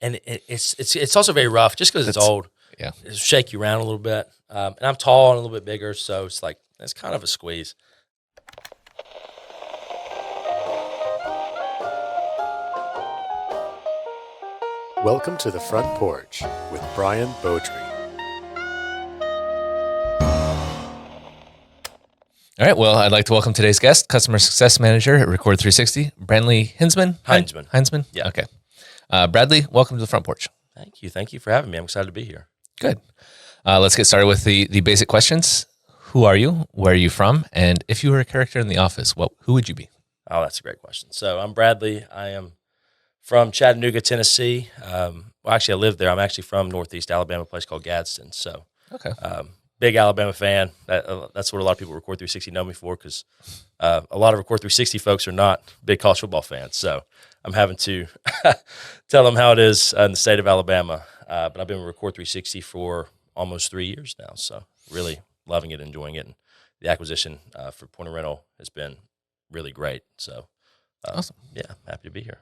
and it's also very rough just because it's old. Yeah. It'll shake you around a little bit. And I'm tall and a little bit bigger, so it's kind of a squeeze. Welcome to the Front Porch with Brian Beaudry. All right. Well, I'd like to welcome today's guest, Customer Success Manager at Record 360, Bradley Hindsman. Hindsman. Yeah. Okay. Bradley, welcome to the Front Porch. Thank you. Thank you for having me. I'm excited to be here. Good. Let's get started with the basic questions. Who are you? Where are you from? And if you were a character in The Office, who would you be? Oh, that's a great question. So I'm Bradley. I am from Chattanooga, Tennessee. Well, actually, I live there. I'm actually from Northeast Alabama, a place called Gadsden. So, Okay. Big Alabama fan. That's what a lot of people at Record 360 know me for, because a lot of Record 360 folks are not big college football fans. So I'm having to tell them how it is in the state of Alabama. But I've been with Record 360 for almost 3 years now. So really loving it, enjoying it. And the acquisition for Point of Rental has been really great. So, Awesome. Yeah, happy to be here.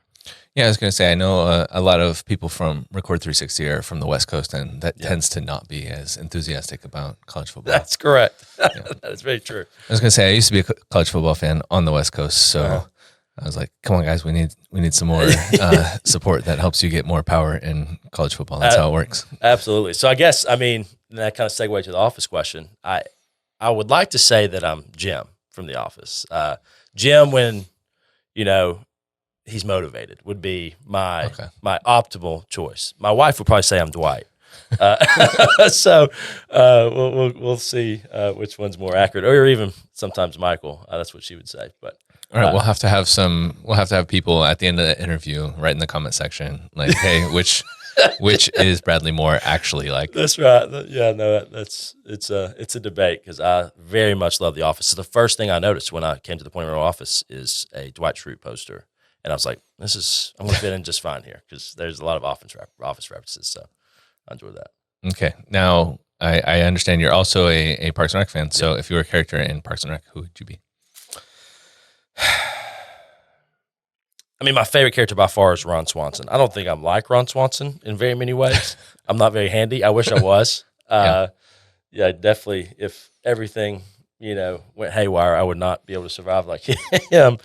Yeah, I was going to say, I know a lot of people from Record 360 are from the West Coast, and that tends to not be as enthusiastic about college football. That's correct. That's very true. I was going to say, I used to be a college football fan on the West Coast, so I was like, come on, guys, we need some more support that helps you get more power in college football. That's how it works. Absolutely. So I guess, that kind of segue to the Office question. I would like to say that I'm Jim from The Office. Jim, when, he's motivated, would be my optimal choice. My wife would probably say I'm Dwight. So we'll see which one's more accurate, or even sometimes Michael. That's what she would say. But all right, we'll have to have people at the end of the interview write in the comment section, like, hey, which is Bradley Moore actually like? That's right. Yeah, no, it's a debate, because I very much love The Office. So the first thing I noticed when I came to the Point of Rental office is a Dwight Schrute poster. And I was like, I'm going to fit in just fine here, because there's a lot of office references. So I enjoy that. Okay. Now, I understand you're also a Parks and Rec fan. So if you were a character in Parks and Rec, who would you be? My favorite character by far is Ron Swanson. I don't think I'm like Ron Swanson in very many ways. I'm not very handy. I wish I was. Definitely. If everything, went haywire, I would not be able to survive like him.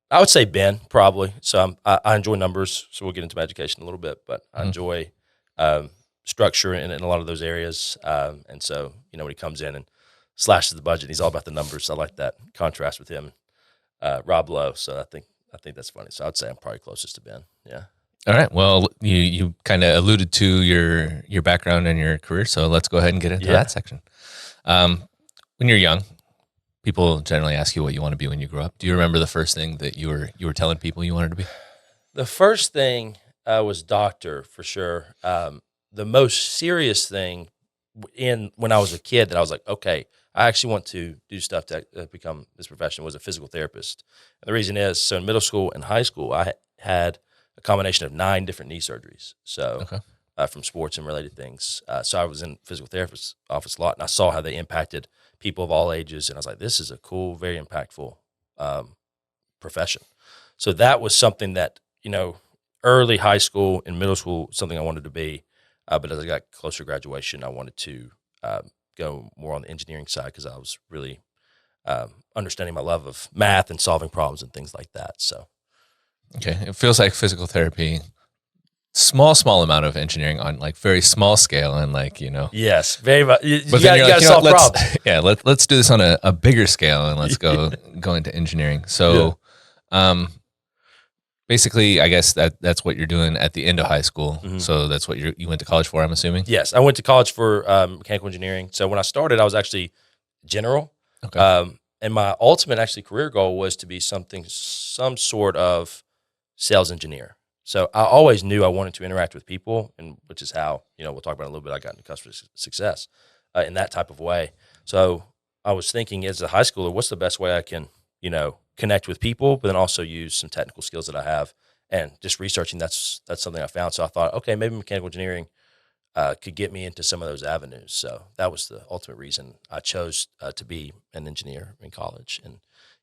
I would say Ben, probably. So I enjoy numbers, so we'll get into my education a little bit, but I enjoy structure in a lot of those areas. And so, when he comes in and slashes the budget, he's all about the numbers. I like that contrast with him, Rob Lowe. So I think that's funny. So I'd say I'm probably closest to Ben. Yeah. All right. Well, you kind of alluded to your background and your career, so let's go ahead and get into that section. When you're young, people generally ask you what you want to be when you grow up. Do you remember the first thing that you were telling people you wanted to be? The first thing was doctor, for sure. The most serious thing when I was a kid that I was like, okay, I actually want to do stuff to become this profession, was a physical therapist. And the reason is, so in middle school and high school, I had a combination of 9 different knee surgeries. So from sports and related things. So I was in physical therapist's office a lot, and I saw how they impacted people of all ages. And I was like, this is a cool, very impactful profession. So that was something that, early high school and middle school, something I wanted to be. But as I got closer to graduation, I wanted to go more on the engineering side, because I was really understanding my love of math and solving problems and things like that. So, okay, it feels like physical therapy, small amount of engineering on like very small scale, and yes, very much. You but got to solve problems. Yeah, let's do this on a bigger scale, and let's go into engineering. So, basically, I guess that's what you're doing at the end of high school. Mm-hmm. So that's what you went to college for, I'm assuming? Yes, I went to college for mechanical engineering. So when I started, I was actually general. Okay. And my ultimate career goal was to be some sort of sales engineer. So I always knew I wanted to interact with people, and which is how, we'll talk about it a little bit, I got into customer success in that type of way. So I was thinking, as a high schooler, what's the best way I can, connect with people, but then also use some technical skills that I have, and just researching, that's something I found. So I thought, okay, maybe mechanical engineering could get me into some of those avenues. So that was the ultimate reason I chose to be an engineer in college. And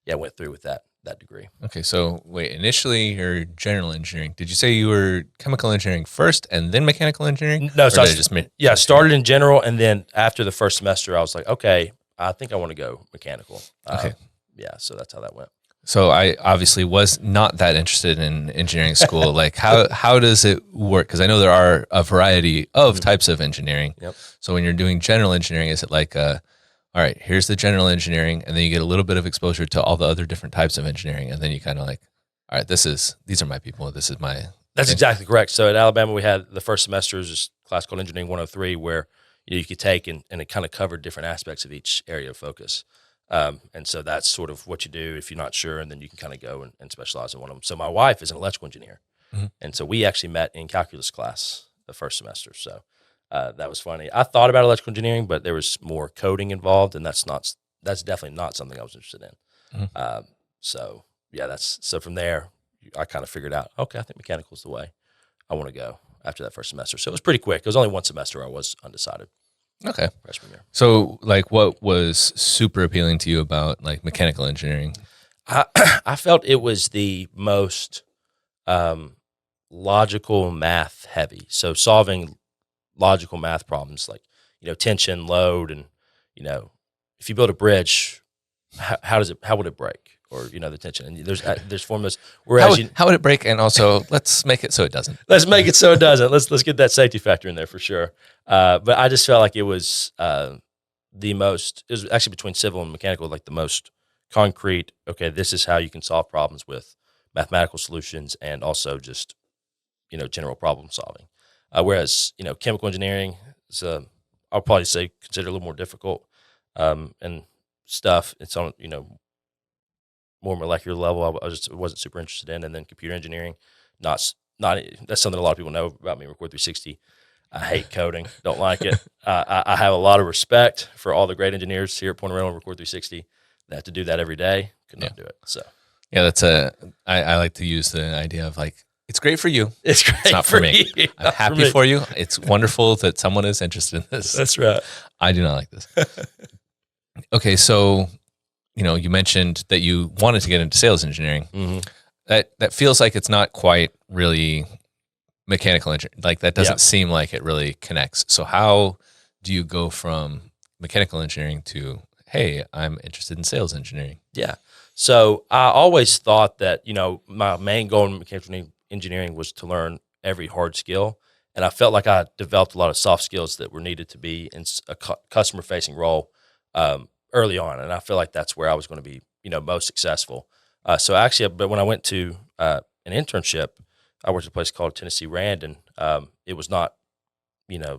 yeah, went through with that degree. Okay, so wait, initially you're general engineering. Did you say you were chemical engineering first and then mechanical engineering? No, Or so did it just I started in general, and then after the first semester, I was like, okay, I think I want to go mechanical. Okay. Yeah, so that's how that went. So I obviously was not that interested in engineering school. Like how does it work? Because I know there are a variety of types of engineering. Yep. So when you're doing general engineering, is it like all right, here's the general engineering, and then you get a little bit of exposure to all the other different types of engineering, and then you kind of like, all right, these are my people. This is my. That's exactly correct. So at Alabama, we had the first semester was just a class called Engineering 103, where you could take and it kind of covered different aspects of each area of focus. And so that's sort of what you do if you're not sure, and then you can kind of go and specialize in one of them. So my wife is an electrical engineer, and so we actually met in calculus class the first semester. So that was funny. I thought about electrical engineering, but there was more coding involved, and that's definitely not something I was interested in. So yeah, so from there, I kind of figured out, okay, I think mechanical is the way I want to go after that first semester. So it was pretty quick. It was only one semester where I was undecided. Okay. Freshman year. So like what was super appealing to you about like mechanical engineering? I felt it was the most logical math heavy. So solving logical math problems like, tension, load, and, if you build a bridge, how would it break? Or, the tension. And there's formulas. Whereas how would it break? And also let's make it so it doesn't. Let's make it so it doesn't. Let's get that safety factor in there for sure. But I just felt like it was it was actually between civil and mechanical, like the most concrete, okay, this is how you can solve problems with mathematical solutions and also just, general problem solving. Whereas, chemical engineering is, I'll probably say consider a little more difficult and stuff. It's on, more molecular level. I wasn't super interested in. And then computer engineering, not that's something a lot of people know about me, Record 360. I hate coding, don't like it. I have a lot of respect for all the great engineers here at Point Rental and Record 360 that have to do that every day. Could not do it. So yeah, I like to use the idea of like, it's great for you. It's great. It's not for me. You, I'm happy for you. It's wonderful that someone is interested in this. That's right. I do not like this. Okay, so you mentioned that you wanted to get into sales engineering. Mm-hmm. That feels like it's not quite really mechanical engineering. Like that doesn't seem like it really connects. So how do you go from mechanical engineering to, hey, I'm interested in sales engineering? Yeah. So I always thought that, my main goal in mechanical engineering was to learn every hard skill. And I felt like I developed a lot of soft skills that were needed to be in a customer-facing role early on. And I feel like that's where I was going to be, most successful. But when I went to an internship, I worked at a place called Tennessee Rand, and it was not,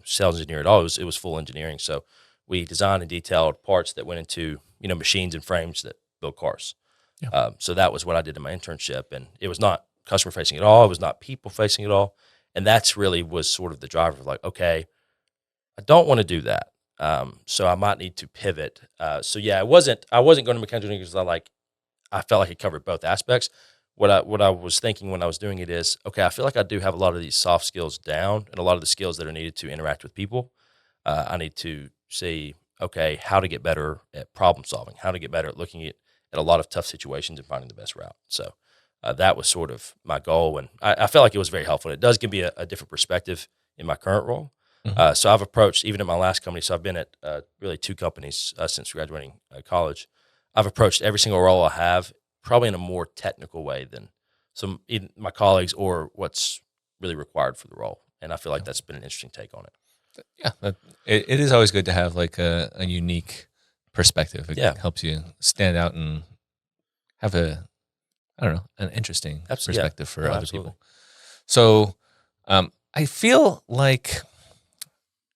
sales engineer at all. It was full engineering. So we designed and detailed parts that went into, machines and frames that build cars. Yeah. So that was what I did in my internship, and it was not customer facing at all. It was not people facing at all. And that's really was sort of the driver of like, okay, I don't want to do that. So I might need to pivot. I wasn't going to mechanical engineering because I felt like it covered both aspects. What I was thinking when I was doing it is, okay, I feel like I do have a lot of these soft skills down and a lot of the skills that are needed to interact with people. I need to see, okay, how to get better at problem solving, how to get better at looking at a lot of tough situations and finding the best route. So that was sort of my goal, and I felt like it was very helpful. And it does give me a different perspective in my current role. Mm-hmm. So I've approached, even at my last company, so I've been at really 2 companies since graduating college. I've approached every single role I have probably in a more technical way than either my colleagues or what's really required for the role. And I feel like that's been an interesting take on it. Yeah, it is always good to have like a unique perspective. It helps you stand out and have an interesting perspective for other people. So I feel like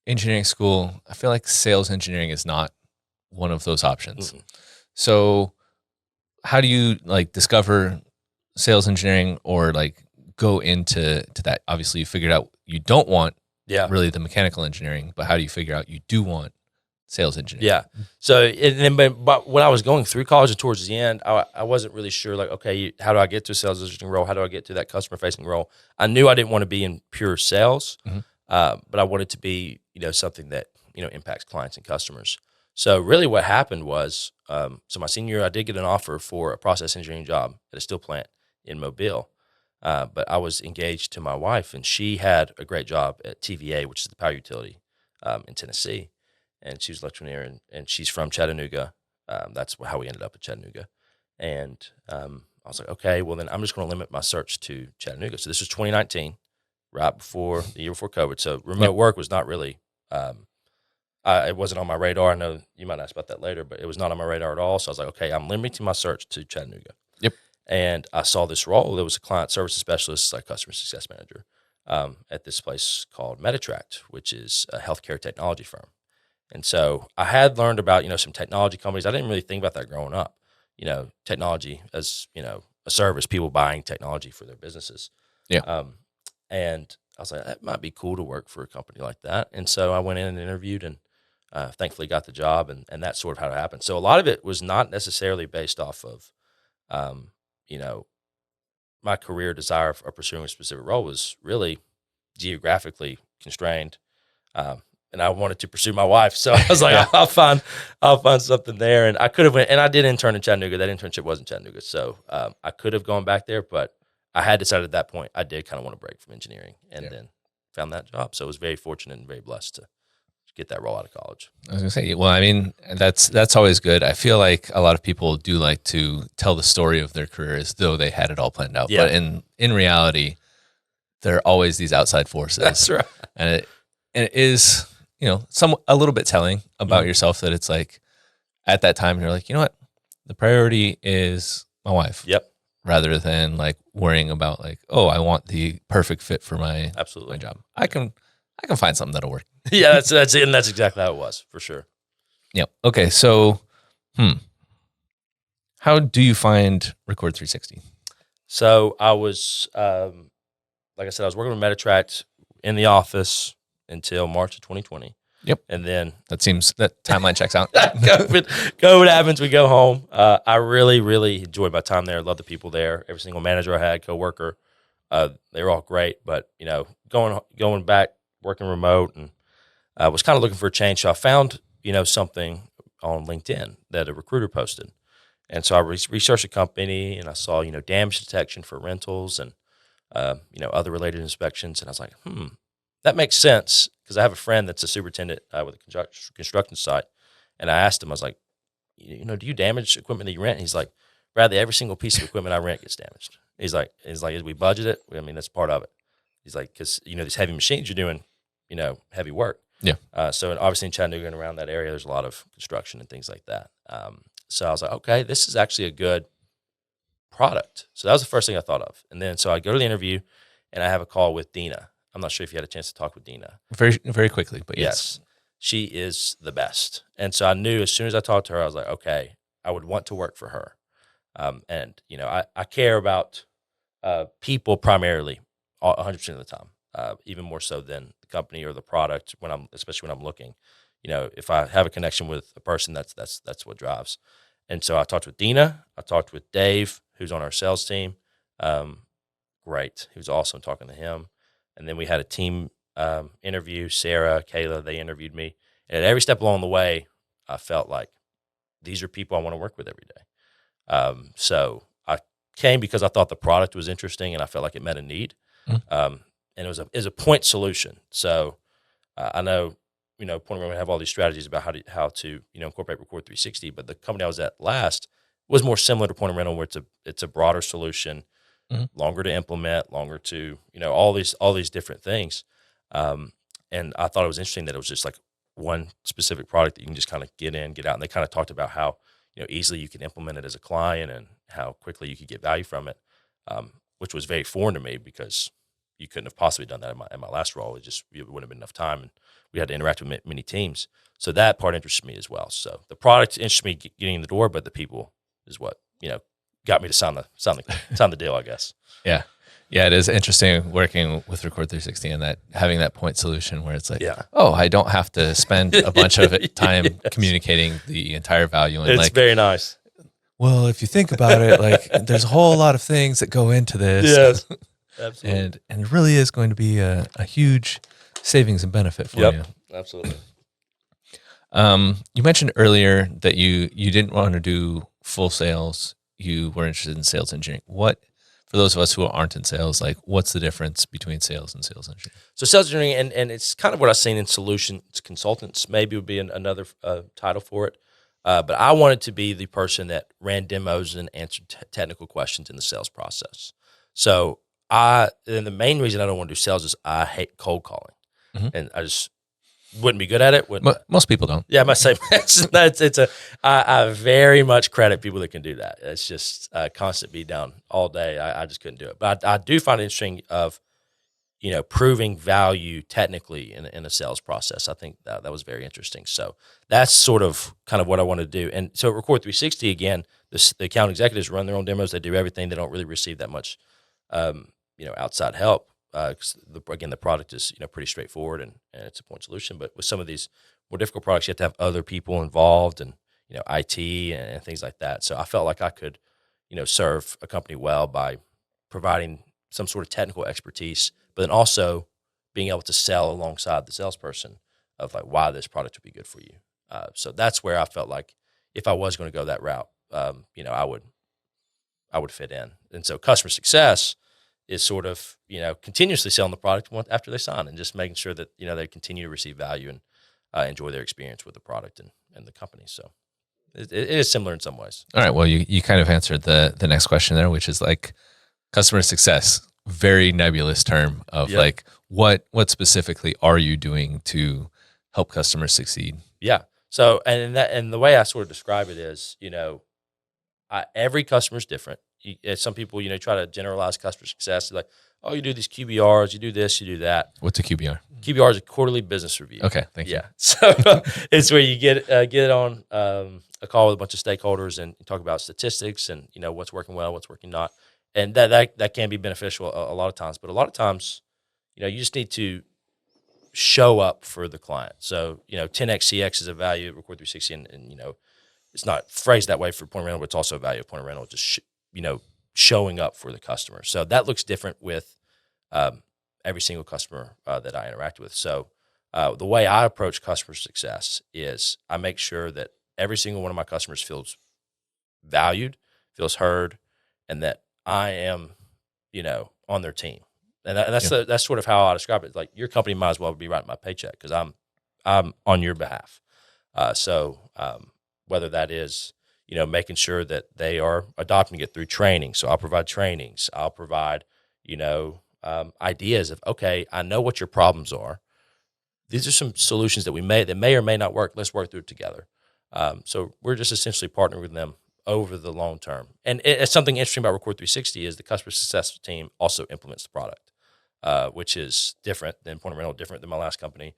engineering school, I feel like sales engineering is not one of those options. Mm-hmm. So how do you like discover sales engineering or like go into that? Obviously you figured out you don't want really the mechanical engineering, but how do you figure out you do want sales engineering? Yeah. So but when I was going through college and towards the end, I wasn't really sure like, okay, how do I get to a sales engineering role? How do I get to that customer facing role? I knew I didn't want to be in pure sales, but I wanted to be, something that, impacts clients and customers. So really what happened was, so my senior year, I did get an offer for a process engineering job at a steel plant in Mobile. But I was engaged to my wife, and she had a great job at TVA, which is the power utility in Tennessee. And she was an electrician, and she's from Chattanooga. That's how we ended up at Chattanooga. And I was like, okay, well, then I'm just going to limit my search to Chattanooga. So this was 2019, right before the year before COVID. So remote work was not really, it wasn't on my radar. I know you might ask about that later, but it was not on my radar at all. So I was like, okay, I'm limiting my search to Chattanooga. Yep. And I saw this role. There was a client services specialist, like customer success manager, at this place called Metatract, which is a healthcare technology firm. And so I had learned about, some technology companies. I didn't really think about that growing up, technology as, a service, people buying technology for their businesses. Yeah. And I was like, that might be cool to work for a company like that. And so I went in and interviewed and thankfully got the job. And that's sort of how it happened. So a lot of it was not necessarily based off of, my career desire of pursuing a specific role was really geographically constrained. And I wanted to pursue my wife. So I was like, I'll find something there. And I could have went, and I did intern in Chattanooga. That internship was in Chattanooga. So I could have gone back there, but I had decided at that point, I did kind of want to break from engineering and then found that job. So I was very fortunate and very blessed to get that role out of college. I was gonna say, well, I mean, that's always good. I feel like a lot of people do like to tell the story of their career as though they had it all planned out. Yeah. But in reality, there are always these outside forces. That's right. And it is, a little bit telling about yourself that it's like at that time you're like, you know what? The priority is my wife. Yep. Rather than like worrying about like, oh, I want the perfect fit for my job. I can find something that'll work. Yeah, that's it, and that's exactly how it was, for sure. Yep. Okay, so how do you find Record 360? So I was, like I said, I was working with Metatract in the office until March of 2020. Yep. And then that timeline checks out. COVID happens, we go home. I really, really enjoyed my time there. I love the people there. Every single manager I had, coworker, they were all great. But going back, working remote, and I was kind of looking for a change. So I found something on LinkedIn that a recruiter posted, and so I researched the company, and I saw damage detection for rentals and other related inspections, and I was like, that makes sense, because I have a friend that's a superintendent with a construction site, and I asked him, I was like, do you damage equipment that you rent? And he's like, Bradley, every single piece of equipment I rent gets damaged. He's like, we budget it. I mean, that's part of it. He's like, because these heavy machines, you're doing heavy work. Yeah. So obviously in Chattanooga and around that area, there's a lot of construction and things like that. So I was like, okay, this is actually a good product. So that was the first thing I thought of. And then so I go to the interview, and I have a call with Dina. I'm not sure if you had a chance to talk with Dina. Very, very quickly, but yes. She is the best. And so I knew as soon as I talked to her, I was like, okay, I would want to work for her. And I care about people primarily 100% of the time, even more so than the company or the product, especially when I'm looking. If I have a connection with a person, that's what drives. And so I talked with Dina. I talked with Dave, who's on our sales team. Great. He was awesome talking to him. And then we had a team interview. Sarah, Kayla, they interviewed me. And at every step along the way, I felt like these are people I want to work with every day. So I came because I thought the product was interesting, and I felt like it met a need. And it was a point solution. So I know, Point Remnant have all these strategies about how to incorporate Record 360, but the company I was at last was more similar to Point Rental, where it's a broader solution, longer to implement, longer to all these different things. And I thought it was interesting that it was just like one specific product that you can just kind of get in, get out. And they kind of talked about how easily you can implement it as a client and how quickly you could get value from it, which was very foreign to me, because you couldn't have possibly done that in my last role. It wouldn't have been enough time, and we had to interact with many teams. So that part interested me as well. So the product interested me getting in the door, but the people is what got me to sign the deal, I guess. Yeah. It is interesting working with Record 360 and that having that point solution where it's like, oh, I don't have to spend a bunch of time communicating the entire value. And it's very nice. Well, if you think about it, like there's a whole lot of things that go into this. Yes, absolutely. and it really is going to be a huge savings and benefit for you. Absolutely. You mentioned earlier that you didn't want to do full sales. You were interested in sales engineering. What, for those of us who aren't in sales, like what's the difference between sales and sales engineering? So sales engineering, and it's kind of what I've seen in solutions consultants, maybe would be another title for it. But I wanted to be the person that ran demos and answered technical questions in the sales process. So and the main reason I don't want to do sales is I hate cold calling, and I just wouldn't be good at it. Most people don't. Yeah, I must say I very much credit people that can do that. It's just constant beat down all day. I just couldn't do it. But I do find it interesting of, proving value technically in a sales process. I think that was very interesting. So that's sort of kind of what I want to do. And so at Record 360, again, the account executives run their own demos. They do everything. They don't really receive that much, outside help. Because the product is pretty straightforward and it's a point solution. But with some of these more difficult products, you have to have other people involved and IT and things like that. So I felt like I could serve a company well by providing some sort of technical expertise, but then also being able to sell alongside the salesperson of like why this product would be good for you. So that's where I felt like if I was going to go that route, I would fit in. And so customer success is sort of, continuously selling the product after they sign and just making sure that, they continue to receive value and enjoy their experience with the product and the company. So it is similar in some ways. All right. Well, you kind of answered the next question there, which is like customer success, very nebulous term of like, what specifically are you doing to help customers succeed? Yeah. So, and the way I sort of describe it is, every customer is different. Some people, try to generalize customer success. They're like, oh, you do these QBRs, you do this, you do that. What's a QBR? QBR is a quarterly business review. Okay, thank you. Yeah, so it's where you get on a call with a bunch of stakeholders and talk about statistics and what's working well, what's working not, and that can be beneficial a lot of times. But a lot of times, you just need to show up for the client. So 10x CX is a value at Record 360, and it's not phrased that way for point of rental, but it's also a value of point of rental. Just showing up for the customer. So that looks different with every single customer that I interact with. So the way I approach customer success is I make sure that every single one of my customers feels valued, feels heard, and that I am, on their team. And that's sort of how I describe it. Like your company might as well be writing my paycheck because I'm on your behalf. So whether that is making sure that they are adopting it through training. So I'll provide trainings. I'll provide, ideas of, okay, I know what your problems are. These are some solutions that may or may not work. Let's work through it together. So we're just essentially partnering with them over the long term. And it's something interesting about Record 360 is the customer success team also implements the product, which is different than point of rental, different than my last company,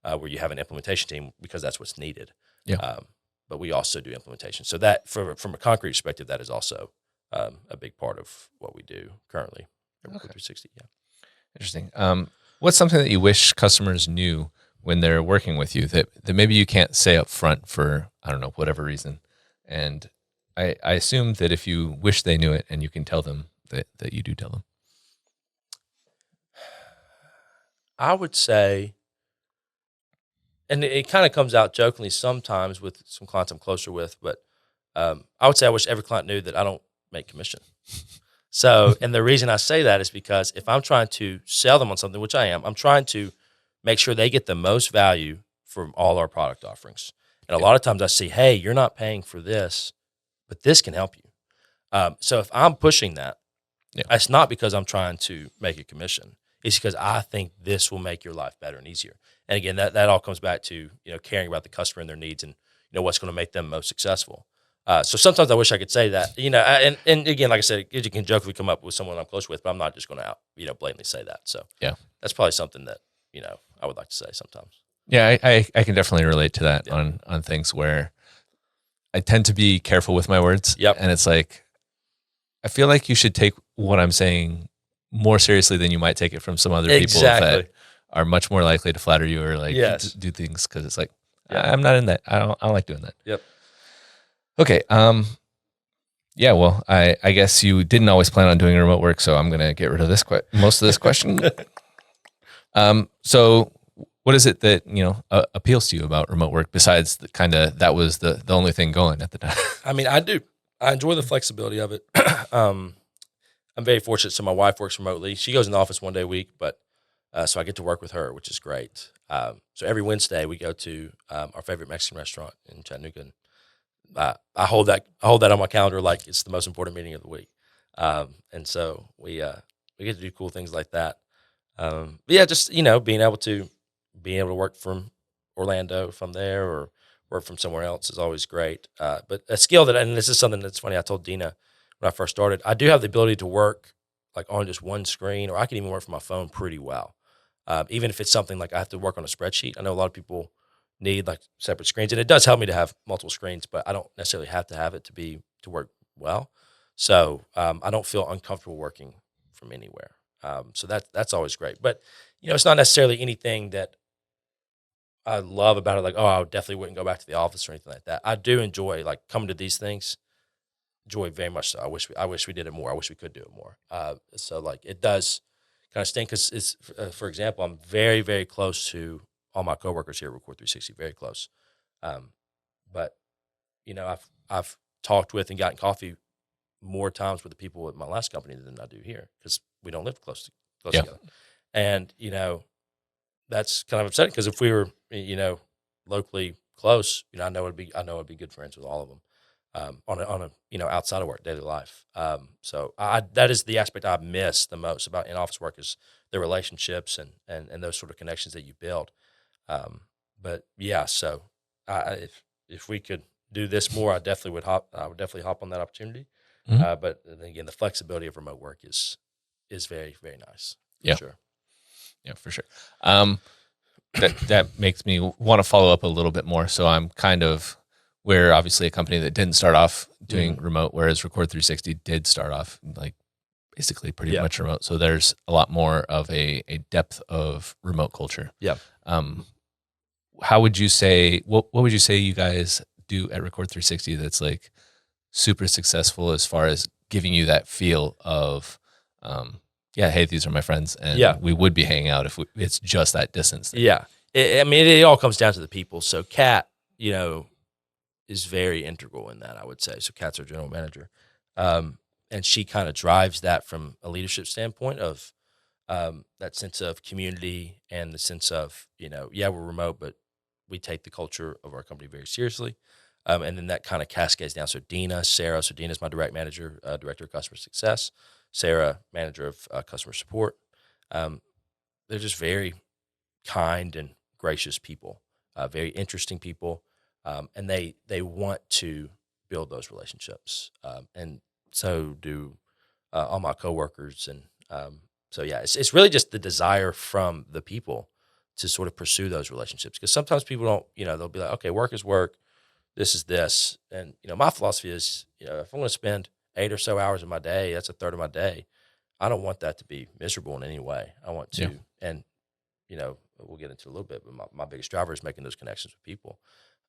where you have an implementation team because that's what's needed. Yeah. But we also do implementation. So that, from a concrete perspective, that is also a big part of what we do currently at Record 360. Yeah. Interesting. What's something that you wish customers knew when they're working with you that maybe you can't say up front for, I don't know, whatever reason? And I assume that if you wish they knew it and you can tell them that you do tell them. I would say, and it kind of comes out jokingly sometimes with some clients I'm closer with, but I would say I wish every client knew that I don't make commission. So, and the reason I say that is because if I'm trying to sell them on something, which I am, I'm trying to make sure they get the most value from all our product offerings. And a lot of times I see, hey, you're not paying for this, but this can help you. So if I'm pushing that, it's not because I'm trying to make a commission. It's because I think this will make your life better and easier. And again, that all comes back to, caring about the customer and their needs and, what's going to make them most successful. So sometimes I wish I could say that, and again, like I said, you can jokingly come up with someone I'm close with, but I'm not just going to blatantly say that. So that's probably something that, I would like to say sometimes. Yeah, I can definitely relate to that on things where I tend to be careful with my words. Yep. And it's like, I feel like you should take what I'm saying more seriously than you might take it from some other people that are much more likely to flatter you or like do things because it's like, I'm not in that. I don't like doing that. Yep. Okay. Yeah, well, I guess you didn't always plan on doing remote work, so I'm going to get rid of most of this question. So What is it that, appeals to you about remote work besides that was the only thing going at the time? I mean, I do. I enjoy the flexibility of it. I'm very fortunate. So my wife works remotely. She goes in the office one day a week, but so I get to work with her, which is great. So every Wednesday we go to our favorite Mexican restaurant in Chattanooga. And, I hold that on my calendar like it's the most important meeting of the week. And so we get to do cool things like that. But yeah, just being able to work from Orlando from there or work from somewhere else is always great. But a skill and this is something that's funny. I told Dina when I first started, I do have the ability to work like on just one screen, or I can even work from my phone pretty well. Even if it's something like I have to work on a spreadsheet. I know a lot of people need like separate screens, and it does help me to have multiple screens, but I don't necessarily have to have it to work well. So I don't feel uncomfortable working from anywhere. So that's always great. But it's not necessarily anything that I love about it. Like, I definitely wouldn't go back to the office or anything like that. I do enjoy like coming to these things. Enjoy very much so. I wish we did it more. I wish we could do it more. So like it does kind of stink because it's for example, I'm very very close to all my coworkers here at Record 360. Very close. But I've talked with and gotten coffee more times with the people at my last company than I do here because we don't live close together. And that's kind of upsetting because if we were locally close, I know it'd be good friends with all of them. On a outside of work, daily life. So that is the aspect I miss the most about in-office work is the relationships and those sort of connections that you build. But yeah, so if we could do this more, I would definitely hop on that opportunity. Mm-hmm. But then again, the flexibility of remote work is very, very nice. Yeah. Sure. Yeah, for sure. That makes me want to follow up a little bit more. So I'm kind of, we're obviously a company that didn't start off doing remote, whereas Record 360 did start off like basically pretty much remote. So there's a lot more of a depth of remote culture. Yeah. How would you say, what would you say you guys do at Record 360 that's like super successful as far as giving you that feel of, hey, these are my friends and we would be hanging out if it's just that distance thing. Yeah. It all comes down to the people. So Kat, is very integral in that, I would say. So Kat's our general manager. And she kind of drives that from a leadership standpoint of that sense of community and the sense of, we're remote, but we take the culture of our company very seriously. And then that kind of cascades down. So Sarah, Dina's my direct manager, director of customer success. Sarah, manager of customer support. They're just very kind and gracious people, very interesting people. And they want to build those relationships, and so do all my coworkers. And so it's really just the desire from the people to sort of pursue those relationships. Because sometimes people don't, they'll be like, okay, work is work, this is this, and my philosophy is, if I'm going to spend 8 or so hours of my day, that's a third of my day. I don't want that to be miserable in any way. I want to, and we'll get into a little bit, but my biggest driver is making those connections with people.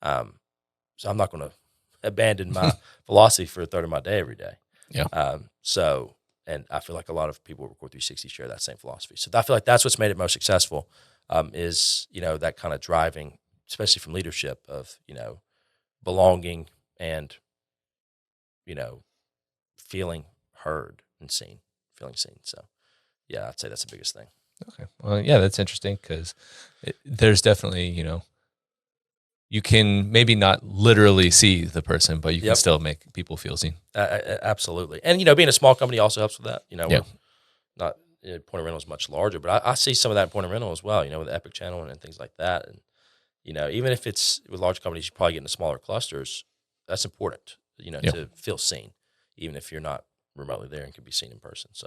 So I'm not going to abandon my philosophy for a third of my day every day. Yeah. And I feel like a lot of people at Record 360 share that same philosophy. So I feel like that's what's made it most successful, is, that kind of driving, especially from leadership of, belonging and, feeling heard and feeling seen. So yeah, I'd say that's the biggest thing. Okay. Well, yeah, that's interesting because there's definitely, you can maybe not literally see the person, but you can still make people feel seen. Absolutely. And, being a small company also helps with that. We're not, Point of Rental is much larger, but I see some of that in Point of Rental as well, with the Epic channel and things like that. And, even if it's with large companies, you probably get into smaller clusters. That's important, to feel seen, even if you're not remotely there and can be seen in person. So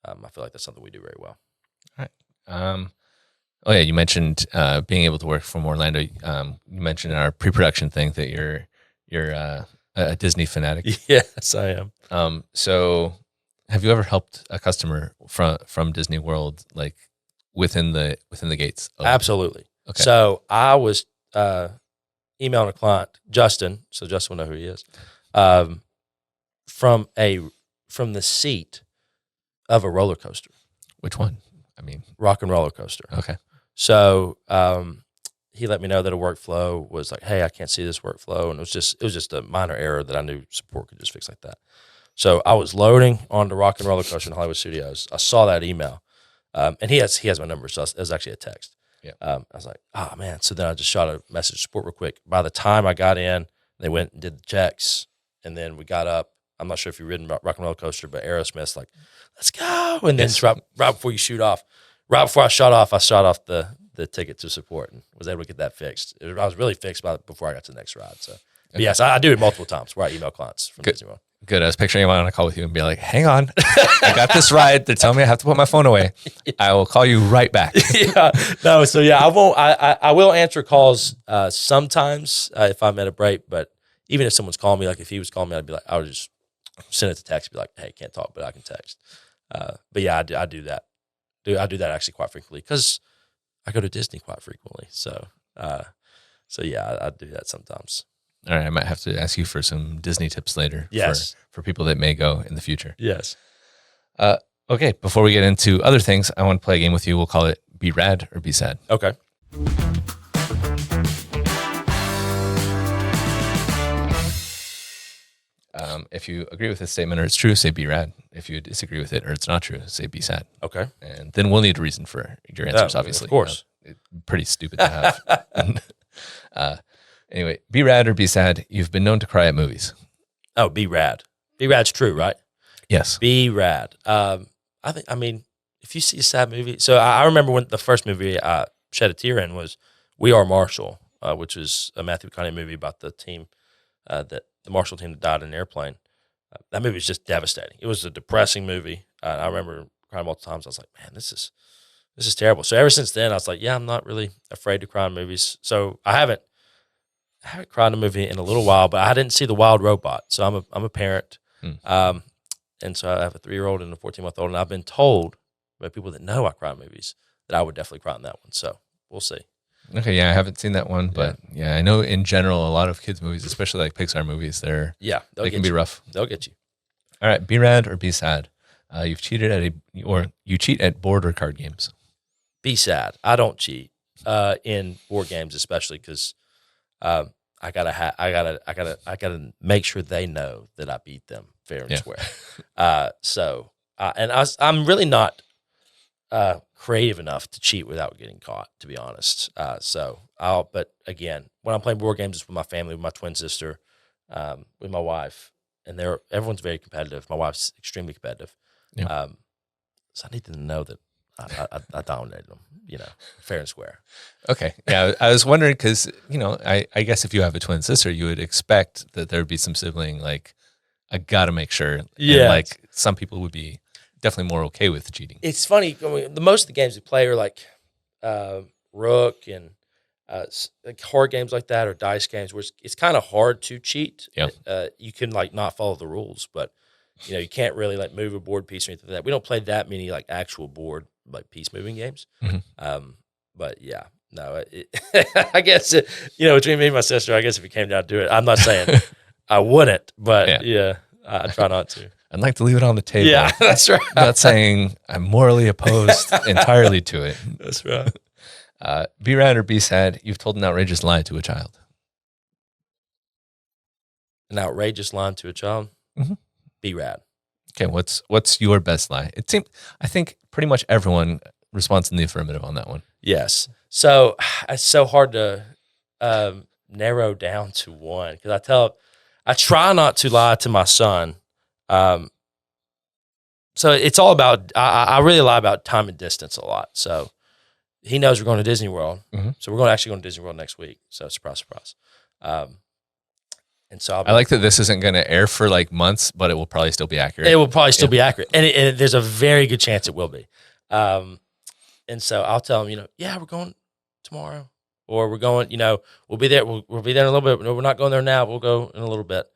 I feel like that's something we do very well. All right. Oh yeah, you mentioned being able to work from Orlando. You mentioned in our pre-production thing that you're a Disney fanatic. Yes, I am. So have you ever helped a customer from Disney World, like within the gates? Absolutely. Okay. So I was emailing a client, Justin. So Justin will know who he is. From the seat of a roller coaster. Which one? Rock and Roller Coaster. Okay. So he let me know that a workflow was like, hey, I can't see this workflow. And it was just a minor error that I knew support could just fix like that. So I was loading on the Rock and Roller Coaster in Hollywood Studios. I saw that email. And he has my number, so it was actually a text. Yeah. I was like, oh, man. So then I just shot a message to support real quick. By the time I got in, they went and did the checks, and then we got up. I'm not sure if you've ridden Rock and Roller Coaster, but Aerosmith's like, let's go. And then right before you shoot off, right before I shot off the ticket to support and was able to get that fixed. I was really fixed before I got to the next ride. So, but yes, I do it multiple times where I email clients from Disney World. Good. I was picturing you on a call with you and be like, hang on, I got this ride. They're telling me I have to put my phone away. I will call you right back. Yeah. No, so yeah, I won't. I will answer calls sometimes if I'm at a break, but even if someone's calling me, like if he was calling me, I'd be like, I would just send it to text, be like, hey, can't talk, but I can text. But yeah, I do that. I do that actually quite frequently because I go to Disney quite frequently. So yeah, I do that sometimes. All right, I might have to ask you for some Disney tips later. Yes. For people that may go in the future. Yes. Okay, before we get into other things, I want to play a game with you. We'll call it B-Rad or B-Sad. Okay. If you agree with this statement or it's true, say B-Rad. If you disagree with it or it's not true, say B-Sad. Okay. And then we'll need a reason for your answers, obviously. Of course. It's pretty stupid to have. Anyway, B-Rad or B-Sad, you've been known to cry at movies. Oh, B-Rad. B-Rad's true, right? Yes. B-Rad. I mean, if you see a sad movie, so I remember when the first movie I shed a tear in was We Are Marshall, which was a Matthew McConaughey movie about the team, the Marshall team that died in an airplane. That movie was just devastating. It was a depressing movie. I remember crying multiple times. I was like, man, this is terrible. So ever since then, I was like, yeah, I'm not really afraid to cry in movies. So I haven't cried in a movie in a little while, but I didn't see The Wild Robot. So I'm a parent. And so I have a 3-year-old and a 14-month-old, and I've been told by people that know I cry in movies that I would definitely cry in that one. So we'll see. Okay, yeah, I haven't seen that one, but yeah, I know in general a lot of kids' movies, especially like Pixar movies, they can be rough. They'll get you. All right, B-Rad or B-Sad? You cheat at board or card games. B-Sad. I don't cheat in board games, especially because I gotta make sure they know that I beat them fair and square. I'm really not creative enough to cheat without getting caught, to be honest. But again, when I'm playing board games, it's with my family, with my twin sister, with my wife, and everyone's very competitive. My wife's extremely competitive. Yeah. So I need them to know that I dominated them, fair and square. Okay. Yeah, I was wondering because, I guess if you have a twin sister, you would expect that there would be some sibling, like, I got to make sure. Yeah. And, like, some people would be definitely more okay with cheating. It's funny. Most of the games we play are like Rook and like card games like that or dice games where it's kind of hard to cheat. Yeah. You can, like, not follow the rules, but, you can't really, like, move a board piece or anything like that. We don't play that many, like, actual board, like, piece moving games. Mm-hmm. But yeah, no, I guess, between me and my sister, I guess if it came down to it, I'm not saying I wouldn't, but I try not to. I'd like to leave it on the table. Yeah, that's right. I'm not saying I'm morally opposed entirely to it. That's right. B-Rad or B-Sad, you've told an outrageous lie to a child. An outrageous line to a child? Mm-hmm. B-Rad. Okay, what's your best lie? I think pretty much everyone responds in the affirmative on that one. Yes. So it's so hard to narrow down to one because I try not to lie to my son. So it's all about, I really lie about time and distance a lot. So he knows we're going to Disney World. Mm-hmm. So we're actually going to Disney World next week. So surprise, surprise. And so I like that this isn't going to air for like months, but it will probably still be accurate. It will probably still be accurate. And there's a very good chance it will be. And so I'll tell him, we're going tomorrow, or we're going, we'll be there. We'll be there in a little bit. No, we're not going there now. We'll go in a little bit.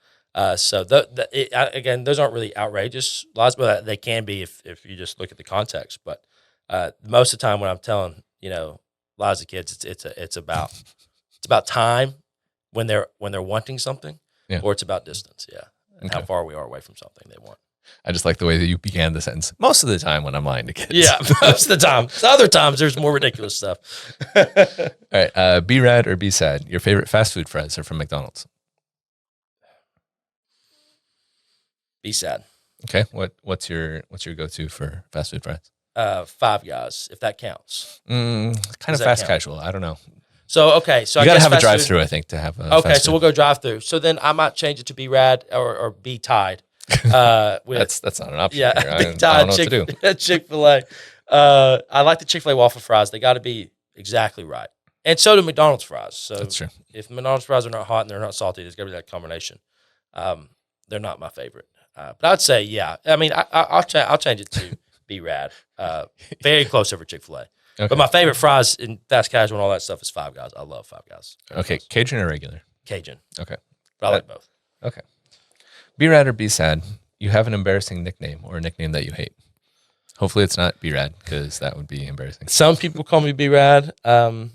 So again, those aren't really outrageous lies, but they can be if you just look at the context. But most of the time when I'm telling, lies to kids, it's about time when they're wanting something, or it's about distance. Yeah. And how far we are away from something they want. I just like the way that you began the sentence. Most of the time when I'm lying to kids. Yeah, most of the time. Other times there's more ridiculous stuff. All right. B-Rad or B-Sad? Your favorite fast food fries are from McDonald's. B-Sad. Okay. What's your go-to for fast food fries? Five Guys, if that counts. Kind of fast casual. I don't know. So, okay. So you I got to guess have a fast food- drive-through, I think, to have a Okay, fast so food. we'll go drive-through. So then I might change it to B-Rad or B-Tide. That's not an option. Yeah, here. I don't B-Tide, know what to do. Chick-fil-A. I like the Chick-fil-A waffle fries. They got to be exactly right. And so do McDonald's fries. So That's true. if McDonald's fries are not hot and they're not salty, there's got to be that combination. They're not my favorite. But I'd say, yeah. I mean, I'll change it to B-Rad. Very close over Chick-fil-A. Okay. But my favorite fries in fast casual and all that stuff is Five Guys. I love Five Guys. Okay, Cajun or regular? Cajun. Okay. But I like both. Okay. B-Rad or B-Sad? You have an embarrassing nickname or a nickname that you hate. Hopefully it's not B-Rad because that would be embarrassing. Some people call me B-Rad. I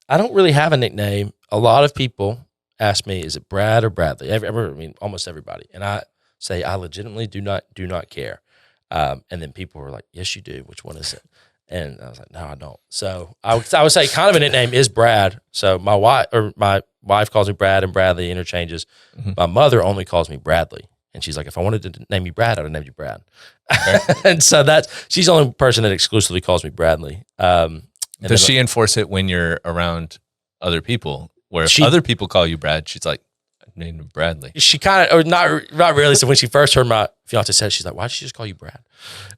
don't really have a nickname. A lot of people ask me, is it Brad or Bradley? Almost everybody. And I say, I legitimately do not care. And then people were like, yes, you do. Which one is it? And I was like, no, I don't. So I would say kind of a nickname is Brad. So my wife calls me Brad and Bradley interchanges. Mm-hmm. My mother only calls me Bradley. And she's like, if I wanted to name you Brad, I would name you Brad. Okay. And so she's the only person that exclusively calls me Bradley. Does she enforce it when you're around other people? Where if other people call you Brad, she's like, I named him Bradley. She kind of, or not really. So when she first heard my fiance say it, she's like, why did she just call you Brad?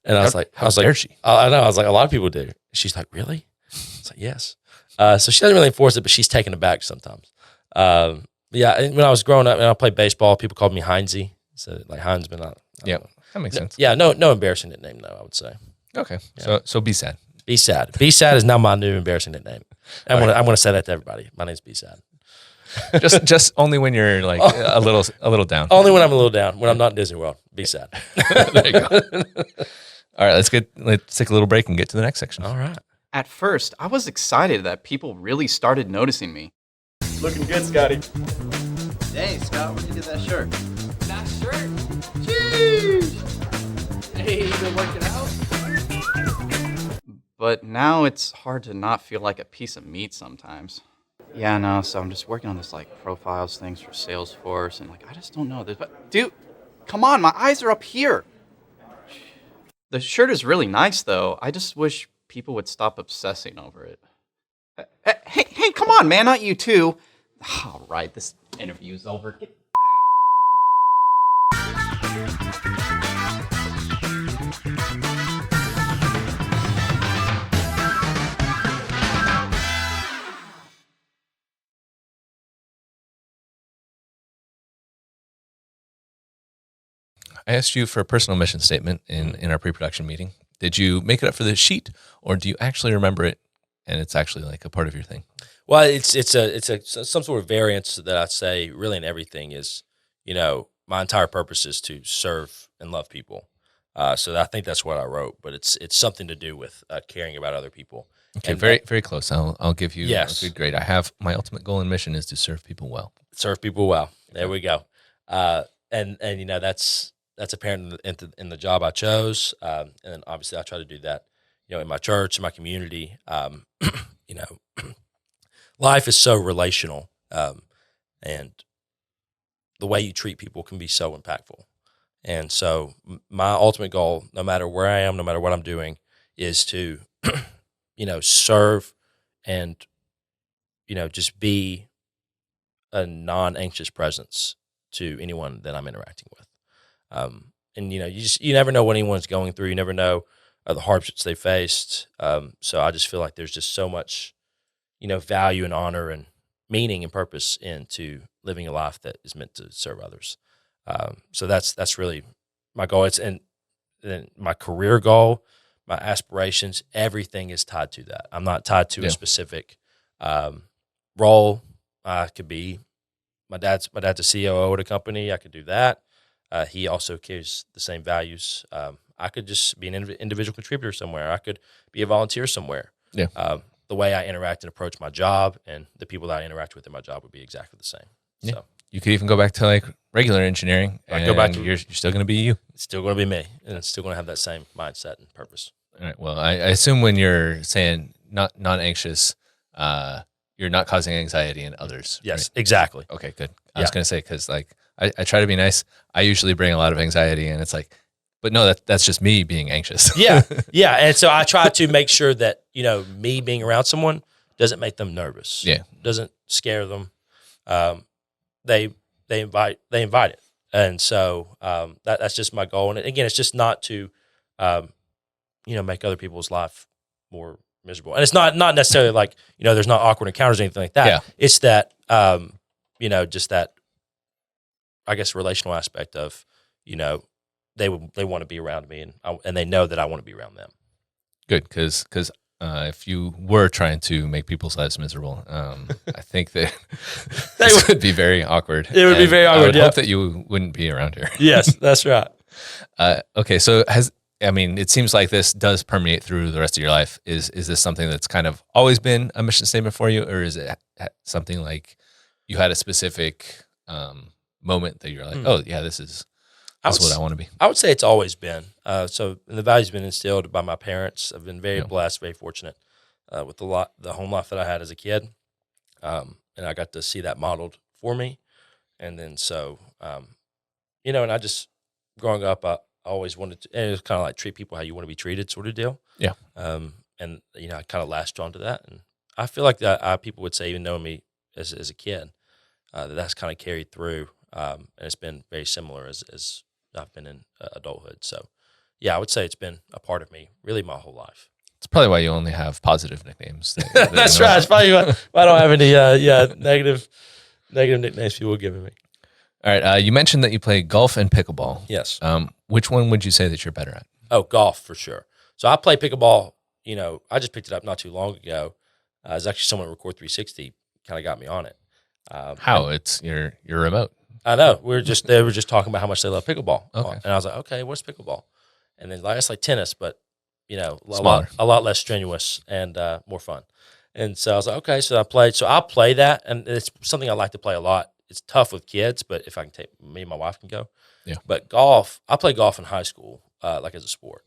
And I was like, she? I know. I was like, a lot of people do. She's like, really? I was like, yes. So she doesn't really enforce it, but she's taken aback sometimes. Yeah. And when I was growing up and I played baseball, people called me Hindsy. So like Hindsman. Yeah, that makes sense. Yeah. No embarrassing nickname though, I would say. Okay. Yeah. So B-Sad. B-Sad. B-Sad is now my new embarrassing nickname. I'm gonna say that to everybody. My name's B-Sad. just only when you're like a little down. Only when I'm a little down. When I'm not in Disney World. B-Sad. There you go. All right, let's take a little break and get to the next section. All right. At first, I was excited that people really started noticing me. Looking good, Scotty. Hey, Scott, where'd you get that shirt? That shirt? Jeez! Hey, you been working out? But now it's hard to not feel like a piece of meat sometimes. Yeah, no, so I'm just working on this profiles things for Salesforce and I just don't know this. But dude, come on, my eyes are up here. The shirt is really nice though. I just wish people would stop obsessing over it. Hey, come on, man, not you too. All right, this interview's over. I asked you for a personal mission statement in our pre-production meeting. Did you make it up for the sheet, or do you actually remember it, and it's actually a part of your thing? Well, it's some sort of variance that I say really in everything is, my entire purpose is to serve and love people. So I think that's what I wrote, but it's something to do with caring about other people. Okay, and very very close. I'll give you yes. a good grade. I have my ultimate goal and mission is to serve people well. Serve people well. There we go. And that's apparent in the job I chose. And then obviously I try to do that, in my church, in my community. Life is so relational. And the way you treat people can be so impactful. And so my ultimate goal, no matter where I am, no matter what I'm doing, is to, serve and, just be a non-anxious presence to anyone that I'm interacting with. And you never know what anyone's going through. You never know the hardships they faced. So I just feel like there's just so much, value and honor and meaning and purpose into living a life that is meant to serve others. So that's really my goal. And my career goal, my aspirations, everything is tied to that. I'm not tied to a specific role. I could be my dad's a COO at a company. I could do that. He also carries the same values. I could just be an individual contributor somewhere. I could be a volunteer somewhere. Yeah. The way I interact and approach my job and the people that I interact with in my job would be exactly the same. Yeah. So You could even go back to like regular engineering, I and go back to- you're still going to be you. It's still going to be me, and it's still going to have that same mindset and purpose. All right. Well, I assume when you're saying not anxious, you're not causing anxiety in others. Yes, right? exactly. Okay, good. I was going to say, because like I try to be nice. I usually bring a lot of anxiety, and it's like, but no, that's just me being anxious. Yeah. And so I try to make sure that, me being around someone doesn't make them nervous. Yeah. Doesn't scare them. They invite it. And so that's just my goal. And again, it's just not to, make other people's life more miserable. And it's not necessarily like, there's not awkward encounters or anything like that. Yeah. It's that, just that, I guess, relational aspect of, they want to be around me, and they know that I want to be around them. Good, because if you were trying to make people's lives miserable, I think that this would be very awkward. It would be very awkward. I would yeah. hope that you wouldn't be around here. Yes, that's right. Okay, so it seems like this does permeate through the rest of your life. Is this something that's kind of always been a mission statement for you, or is it something like you had a specific moment that you're like, oh yeah, this is what I want to be? I would say it's always been. So the value's been instilled by my parents. I've been very blessed, very fortunate with the home life that I had as a kid, and I got to see that modeled for me. And then so, and I just growing up, I always wanted to, and it was kind of like treat people how you want to be treated, sort of deal. Yeah. And I kind of latched onto that, and I feel like that people would say, even knowing me as a kid, that's kind of carried through, and it's been very similar as I've been in adulthood. So, yeah, I would say it's been a part of me really my whole life. It's probably why you only have positive nicknames. That's right. It's probably why I don't have any negative nicknames people are giving me. All right. You mentioned that you play golf and pickleball. Yes. Which one would you say that you're better at? Oh, golf for sure. So I play pickleball. I just picked it up not too long ago. It was actually someone at Record 360 kind of got me on it. How? It's your remote. I know. They were just talking about how much they love pickleball. Okay. And I was like, okay, what's pickleball? And then it's like tennis, but a Smaller. lot less strenuous and more fun. And so I was like, okay, so I played. So I'll play that, and it's something I like to play a lot. It's tough with kids, but if I can take me and my wife can go. Yeah. But golf, I played golf in high school, like as a sport.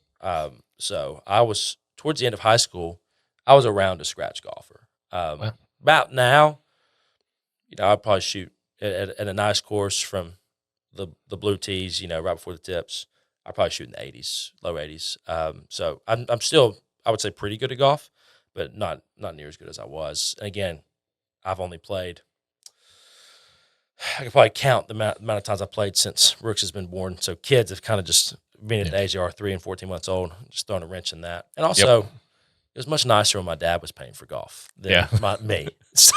So I was towards the end of high school, I was around a scratch golfer. Wow. About now, I'd probably shoot at a nice course from the blue tees, right before the tips. I probably shoot in the 80s, low 80s. So I'm still, I would say, pretty good at golf, but not near as good as I was. And again, I've only played, I could probably count the amount of times I played since Rooks has been born. So kids have kind of just been at the age they are 3 and 14 months old, just throwing a wrench in that. And also, it was much nicer when my dad was paying for golf than me. So,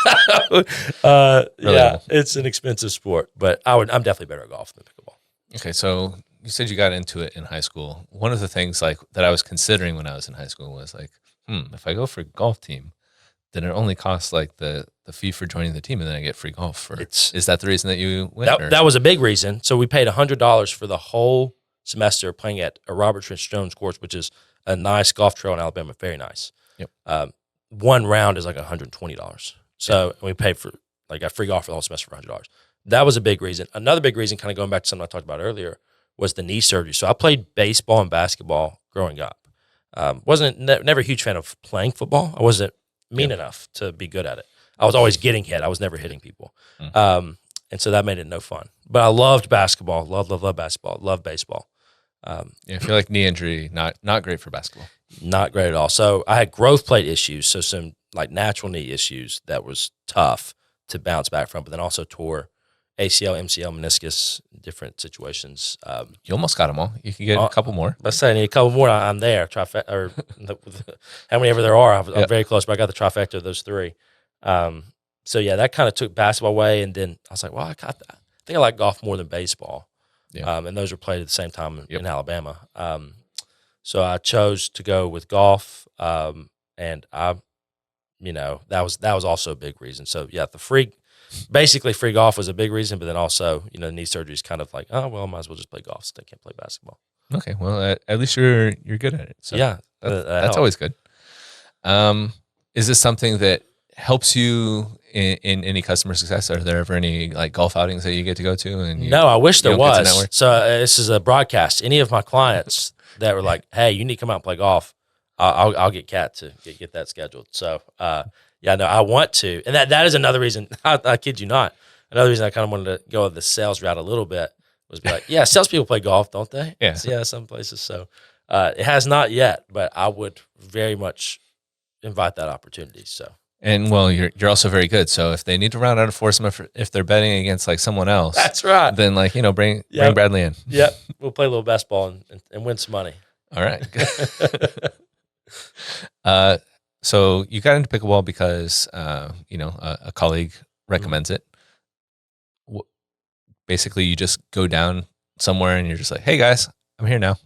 it's an expensive sport, but I'm definitely better at golf than pickleball. Okay, so you said you got into it in high school. One of the things like that I was considering when I was in high school was like, if I go for a golf team, then it only costs like the fee for joining the team, and then I get free golf. Is that the reason that you went? That was a big reason. So we paid $100 for the whole semester playing at a Robert Trent Jones course, which is a nice golf trail in Alabama, very nice. Yep. One round is like $120. So we paid for like a free golf for the whole semester for $100. That was a big reason. Another big reason, kind of going back to something I talked about earlier, was the knee surgery. So I played baseball and basketball growing up. Never a huge fan of playing football. I wasn't mean enough to be good at it. I was always getting hit. I was never hitting people. And so that made it no fun. But I loved basketball. Love basketball. Love baseball. I feel like knee injury, not great for basketball. Not great at all. So I had growth plate issues, so some like natural knee issues that was tough to bounce back from, but then also tore ACL, MCL, meniscus, different situations. You almost got them all. You can get a couple more. Let's say I need a couple more. I'm there. Or how many ever there are. I'm very close, but I got the trifecta of those three. So yeah, that kind of took basketball away, and then I was like, well, I think I like golf more than baseball. Yeah. And those were played at the same time in Alabama. So I chose to go with golf, and that was also a big reason. So yeah, basically free golf was a big reason, but then also knee surgery is kind of like, oh well, I might as well just play golf since I can't play basketball. Okay, well at least you're good at it. So yeah, that's always good. Is this something that helps you in any customer success? Are there ever any like golf outings that you get to go to? And No, I wish there don't get to was. network? So this is a broadcast. Any of my clients that were like, "Hey, you need to come out and play golf," I'll get Kat to get that scheduled. So yeah, no, I want to, and that is another reason. I kid you not. Another reason I kind of wanted to go the sales route a little bit was be like, yeah, salespeople play golf, don't they? Yeah. Yeah, some places. So it has not yet, but I would very much invite that opportunity. So. And well, you're also very good. So if they need to round out a foursome, if they're betting against like someone else, That's right. then like, bring Bradley in. Yep. We'll play a little basketball and win some money. All right. So you got into pickleball because, a colleague recommends it. Basically you just go down somewhere and you're just like, hey guys, I'm here now.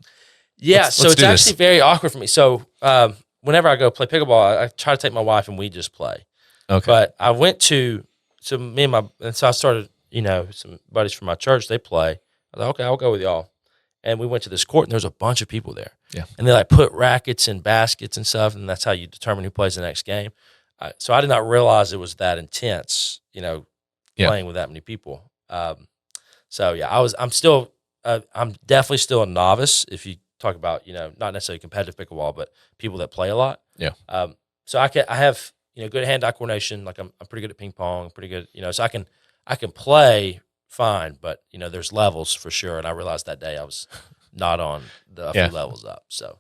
Yeah. Let's So it's do this. actually very awkward for me. So, whenever I go play pickleball, I try to take my wife and we just play. Okay. But I went to me and so I started, some buddies from my church, they play. I thought, okay, I'll go with y'all. And we went to this court and there's a bunch of people there. Yeah. And they like put rackets in baskets and stuff. And that's how you determine who plays the next game. So I did not realize it was that intense, playing with that many people. So yeah, I'm definitely still a novice if you talk about, not necessarily competitive pickleball, but people that play a lot. Yeah. So I have, good hand-eye coordination. Like I'm pretty good at ping pong, pretty good, so I can play fine, but there's levels for sure. And I realized that day I was not on a few levels up. So,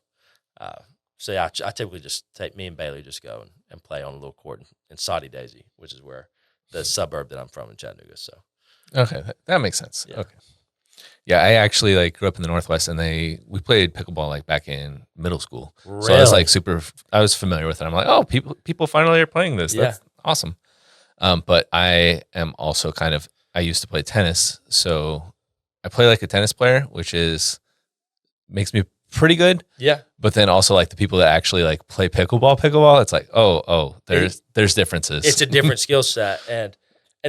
yeah, I typically just me and Bailey just go and play on a little court in Saudi Daisy, which is where the suburb that I'm from in Chattanooga. So. Okay. That makes sense. Yeah. Okay. Yeah, I actually grew up in the Northwest, and we played pickleball back in middle school. Really? So I was familiar with it. I'm like, oh, people finally are playing this. That's awesome. But I am also I used to play tennis, so I play like a tennis player, which makes me pretty good. Yeah. But then also the people that actually play pickleball, it's like, there's differences. It's a different skill set, and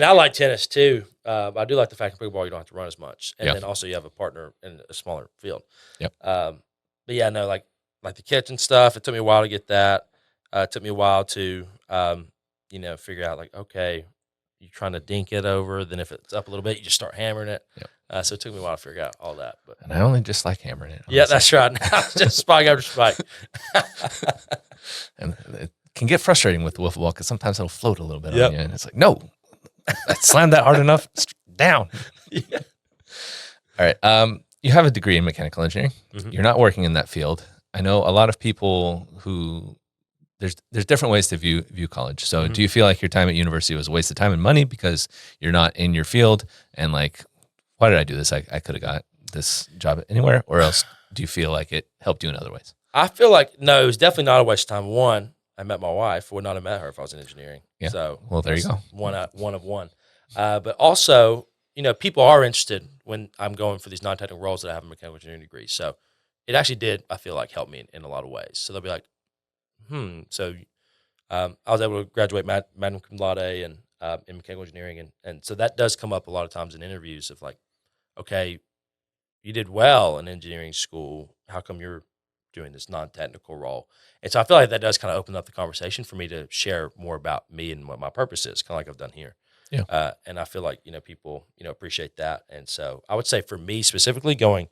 I like tennis too. I do like the fact in pickleball you don't have to run as much, and then also you have a partner in a smaller field. Yep. But yeah, no, like the kitchen stuff. It took me a while to get that. It took me a while to, figure out okay, you're trying to dink it over. Then if it's up a little bit, you just start hammering it. Yep. So it took me a while to figure out all that. But and I only just like hammering it. Yeah, that's right. Just spike after spike. And it can get frustrating with the wiffle ball because sometimes it'll float a little bit Yep. on you, and it's like, no. I slammed that hard enough. Down. Yeah. All right. You have a degree in mechanical engineering. Mm-hmm. You're not working in that field. I know a lot of people who there's different ways to view college. So do you feel like your time at university was a waste of time and money because you're not in your field? And why did I do this? I could have got this job anywhere. Or else do you feel like it helped you in other ways? I feel like, no, it was definitely not a waste of time. One, I met my wife. Would not have met her if I was in engineering. Yeah. So well, there you go. One of one. But also, people are interested when I'm going for these non-technical roles that I have a mechanical engineering degree. So it actually did, I feel like, help me in a lot of ways. So they'll be like, So I was able to graduate magna cum laude and in mechanical engineering. And so that does come up a lot of times in interviews of okay, you did well in engineering school. How come you're doing this non-technical role? And so I feel like that does kind of open up the conversation for me to share more about me and what my purpose is, kind of like I've done here. Yeah. And I feel like, people, appreciate that. And so I would say for me specifically going,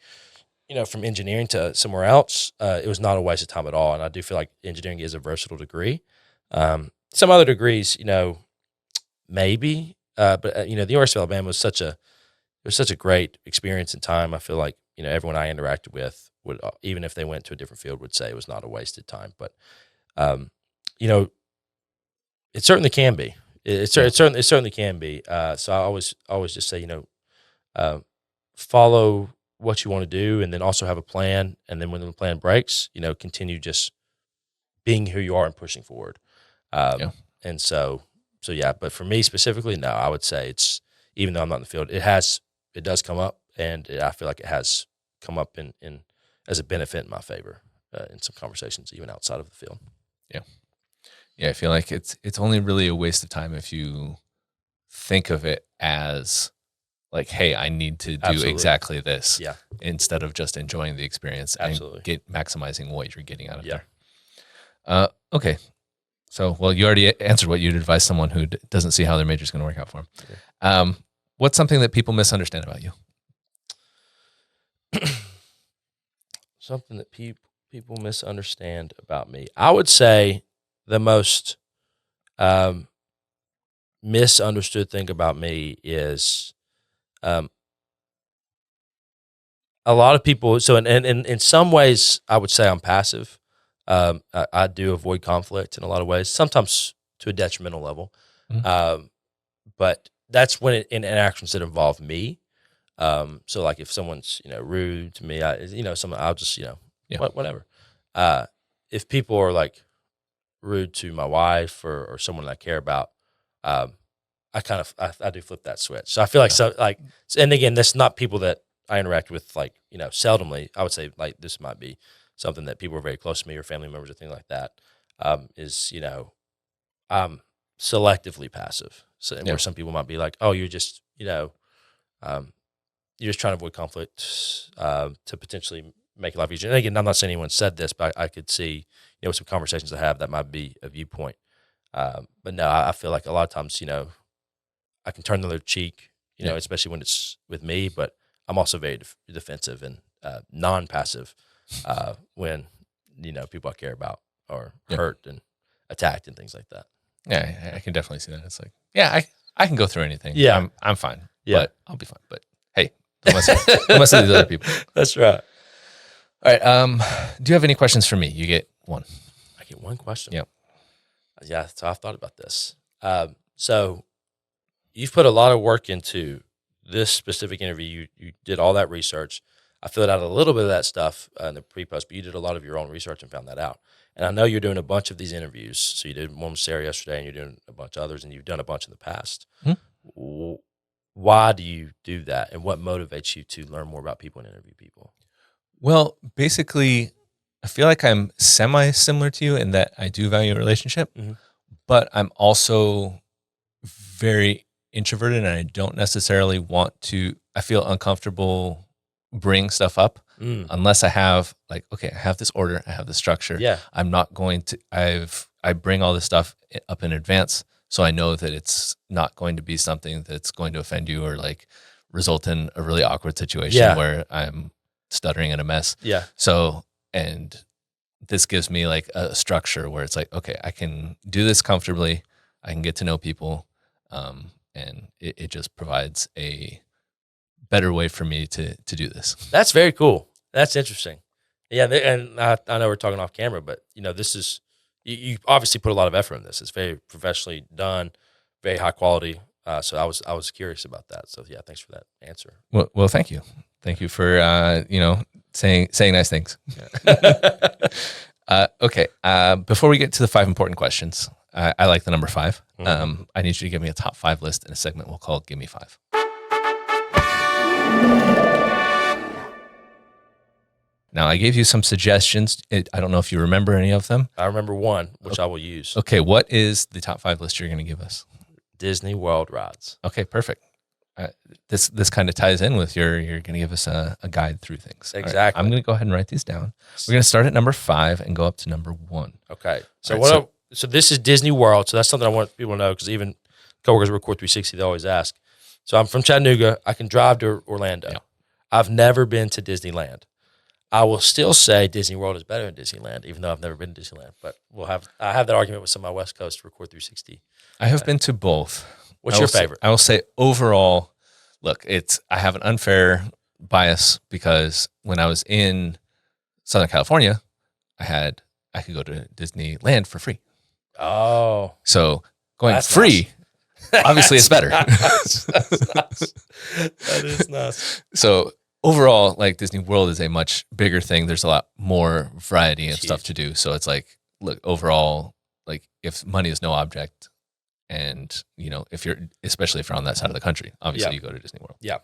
from engineering to somewhere else, it was not a waste of time at all. And I do feel like engineering is a versatile degree. Some other degrees, maybe, but the University of Alabama was such a great experience and time. I feel like, everyone I interacted with would, even if they went to a different field, would say it was not a wasted time. But, it certainly can be. It certainly can be. So I always just say, follow what you want to do, and then also have a plan. And then when the plan breaks, continue just being who you are and pushing forward. And so yeah. But for me specifically, no, I would say it's, even though I'm not in the field, it does come up, and I feel like it has come up in as a benefit in my favor in some conversations, even outside of the field. Yeah. Yeah, I feel like it's only really a waste of time if you think of it as hey, I need to do Absolutely. exactly this, instead of just enjoying the experience Absolutely. and maximizing what you're getting out of Yeah. there. Okay, So, well, you already answered what you'd advise someone who doesn't see how their major is going to work out for them. What's something that people misunderstand about you? Something that people misunderstand about me. I would say the most misunderstood thing about me is a lot of people. So in some ways, I would say I'm passive. I do avoid conflict in a lot of ways, sometimes to a detrimental level. Mm-hmm. But that's when in interactions that involve me. So like if someone's, rude to me, I'll just, whatever. If people are like rude to my wife or someone I care about, I do flip that switch. So I feel like and again, that's not people that I interact with like, seldomly. I would say like this might be something that people are very close to me or family members or things like that, I'm selectively passive. So where some people might be like, oh, you're just, you're just trying to avoid conflict to potentially make life easier. And again, I'm not saying anyone said this, but I could see, some conversations I have that might be a viewpoint. But no, I feel like a lot of times, I can turn the other cheek, especially when it's with me, but I'm also very defensive and non-passive when, people I care about are hurt and attacked and things like that. Yeah, I can definitely see that. It's like, I can go through anything. Yeah. I'm fine. Yeah. But I'll be fine. But hey, don't mess with these other people. That's right. All right. Do you have any questions for me? You get one. I get one question. Yep. Yeah, so I've thought about this. So you've put a lot of work into this specific interview. You did all that research. I filled out a little bit of that stuff in the pre-post, but you did a lot of your own research and found that out. And I know you're doing a bunch of these interviews. So you did one with Sarah yesterday, and you're doing a bunch of others, and you've done a bunch in the past. Mm-hmm. Why do you do that, and what motivates you to learn more about people and interview people? Well, basically, I feel like I'm semi-similar to you in that I do value a relationship, but I'm also very introverted, and I don't necessarily want to. I feel uncomfortable bring stuff up unless I have like, okay, I have this order, I have this structure. Yeah. I'm not going to, I bring all this stuff up in advance. So I know that it's not going to be something that's going to offend you or like result in a really awkward situation where I'm stuttering and a mess. Yeah. So, and this gives me like a structure where it's like, okay, I can do this comfortably. I can get to know people. And it just provides a better way for me to do this. That's very cool. That's interesting. Yeah, and I know we're talking off camera, but this is you obviously put a lot of effort in this. It's very professionally done, very high quality. So I was curious about that. So yeah, thanks for that answer. Well, thank you for saying nice things. Okay. Before we get to the 5 important questions, I like the number 5. I need you to give me a top 5 list in a segment we'll call "Give Me 5." Now, I gave you some suggestions. I don't know if you remember any of them. I remember one, which I will use. Okay, what is the top 5 list you're going to give us? Disney World rides. Okay, perfect. This kind of ties in with you're going to give us a guide through things. Exactly. Right, I'm going to go ahead and write these down. We're going to start at number 5 and go up to number 1. Okay. So so this is Disney World. So that's something I want people to know because even coworkers who record 360, they always ask. So I'm from Chattanooga. I can drive to Orlando. Yeah. I've never been to Disneyland. I will still say Disney World is better than Disneyland, even though I've never been to Disneyland. But I have that argument with some of my West Coast Record 360. I have been to both. What's your favorite? I will say overall, look, I have an unfair bias because when I was in Southern California, I could go to Disneyland for free. Oh. So going free, obviously it's better. That's nice. That is nice. So overall, like Disney World is a much bigger thing. There's a lot more variety and stuff to do. So it's like, look, overall, like if money is no object and, especially if you're on that side of the country, obviously you go to Disney World. Yeah.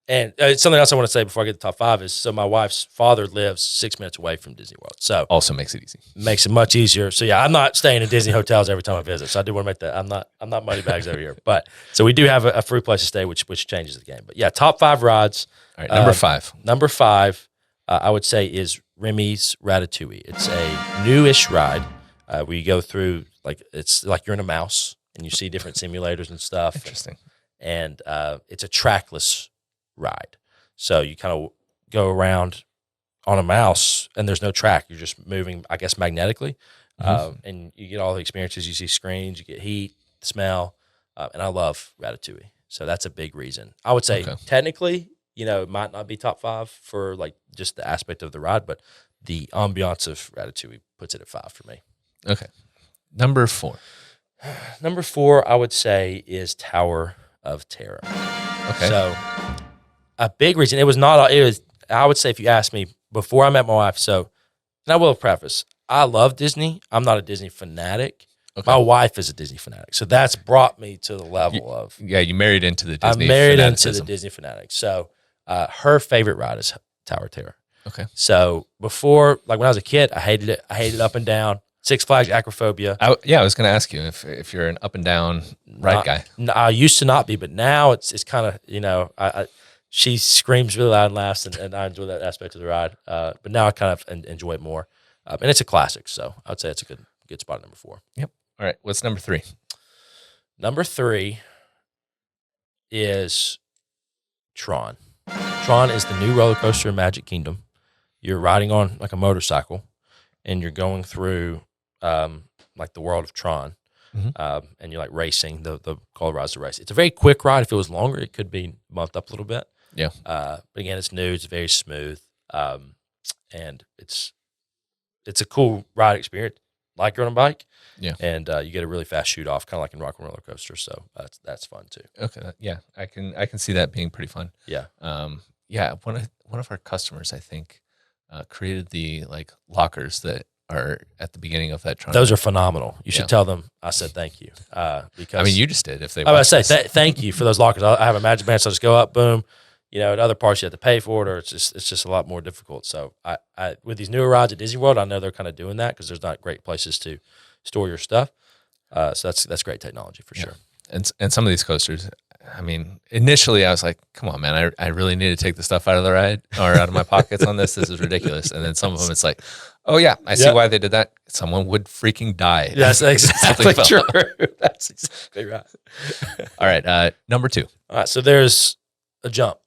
And something else I want to say before I get to the top 5 is, so my wife's father lives 6 minutes away from Disney World. So also makes it easy. Makes it much easier. So yeah, I'm not staying in Disney hotels every time I visit. So I do want to make that. I'm not money bags over here. But so we do have a free place to stay, which changes the game. But yeah, top 5 rides. All right, number 5. Number 5, I would say is Remy's Ratatouille. It's a newish ride. We go through like it's like you're in a mouse and you see different simulators and stuff. Interesting. And it's a trackless ride, so you kind of go around on a mouse and there's no track. You're just moving, I guess, magnetically, and you get all the experiences. You see screens, you get heat, smell, and I love Ratatouille. So that's a big reason. I would say technically, it might not be top 5 for like just the aspect of the ride, but the ambiance of Ratatouille puts it at 5 for me. Okay. Number 4. Number 4, I would say, is Tower of Terror. Okay. So a big reason, it was, I would say if you asked me before I met my wife, and I will preface, I love Disney. I'm not a Disney fanatic. Okay. My wife is a Disney fanatic. So that's brought me to the level of. Yeah, you married into the Disney. I married into the Disney fanatic. So her favorite ride is Tower of Terror. Okay. So before, like when I was a kid, I hated it. I hated up and down. Six Flags acrophobia. I was going to ask you if you're an up and down ride guy. I used to not be, but now it's kind of, she screams really loud and laughs, and I enjoy that aspect of the ride. But now I kind of enjoy it more. And it's a classic, so I would say it's a good spot at number 4. Yep. All right. What's number 3? Number 3 is Tron. Tron is the new roller coaster in Magic Kingdom. You're riding on like a motorcycle, and you're going through like the world of Tron, and you're like racing. The call rides to race. It's a very quick ride. If it was longer, it could be bumped up a little bit. Yeah. But again, it's new. It's very smooth, and it's a cool ride experience. Like you're on a bike. Yeah. And you get a really fast shoot off, kind of like in Rock and Roller Coaster. So that's fun too. Okay. Yeah. I can see that being pretty fun. Yeah. Yeah. One of our customers, I think, created the like lockers that are at the beginning of that Tron. Those are phenomenal. You should tell them I said thank you. Because I mean, you just did. If they, I would say thank you for those lockers. I have a Magic Band, so I just go up, boom. At other parts you have to pay for it, or it's just a lot more difficult. So I with these newer rides at Disney World, I know they're kind of doing that because there's not great places to store your stuff. So that's great technology for sure. And some of these coasters, I mean, initially I was like, come on, man, I really need to take the stuff out of the ride or out of my pockets on this. This is ridiculous. And then some of them, it's like, oh yeah, I see why they did that. Someone would freaking die. That's exactly true. That's exactly right. All right, number 2. All right, so there's a jump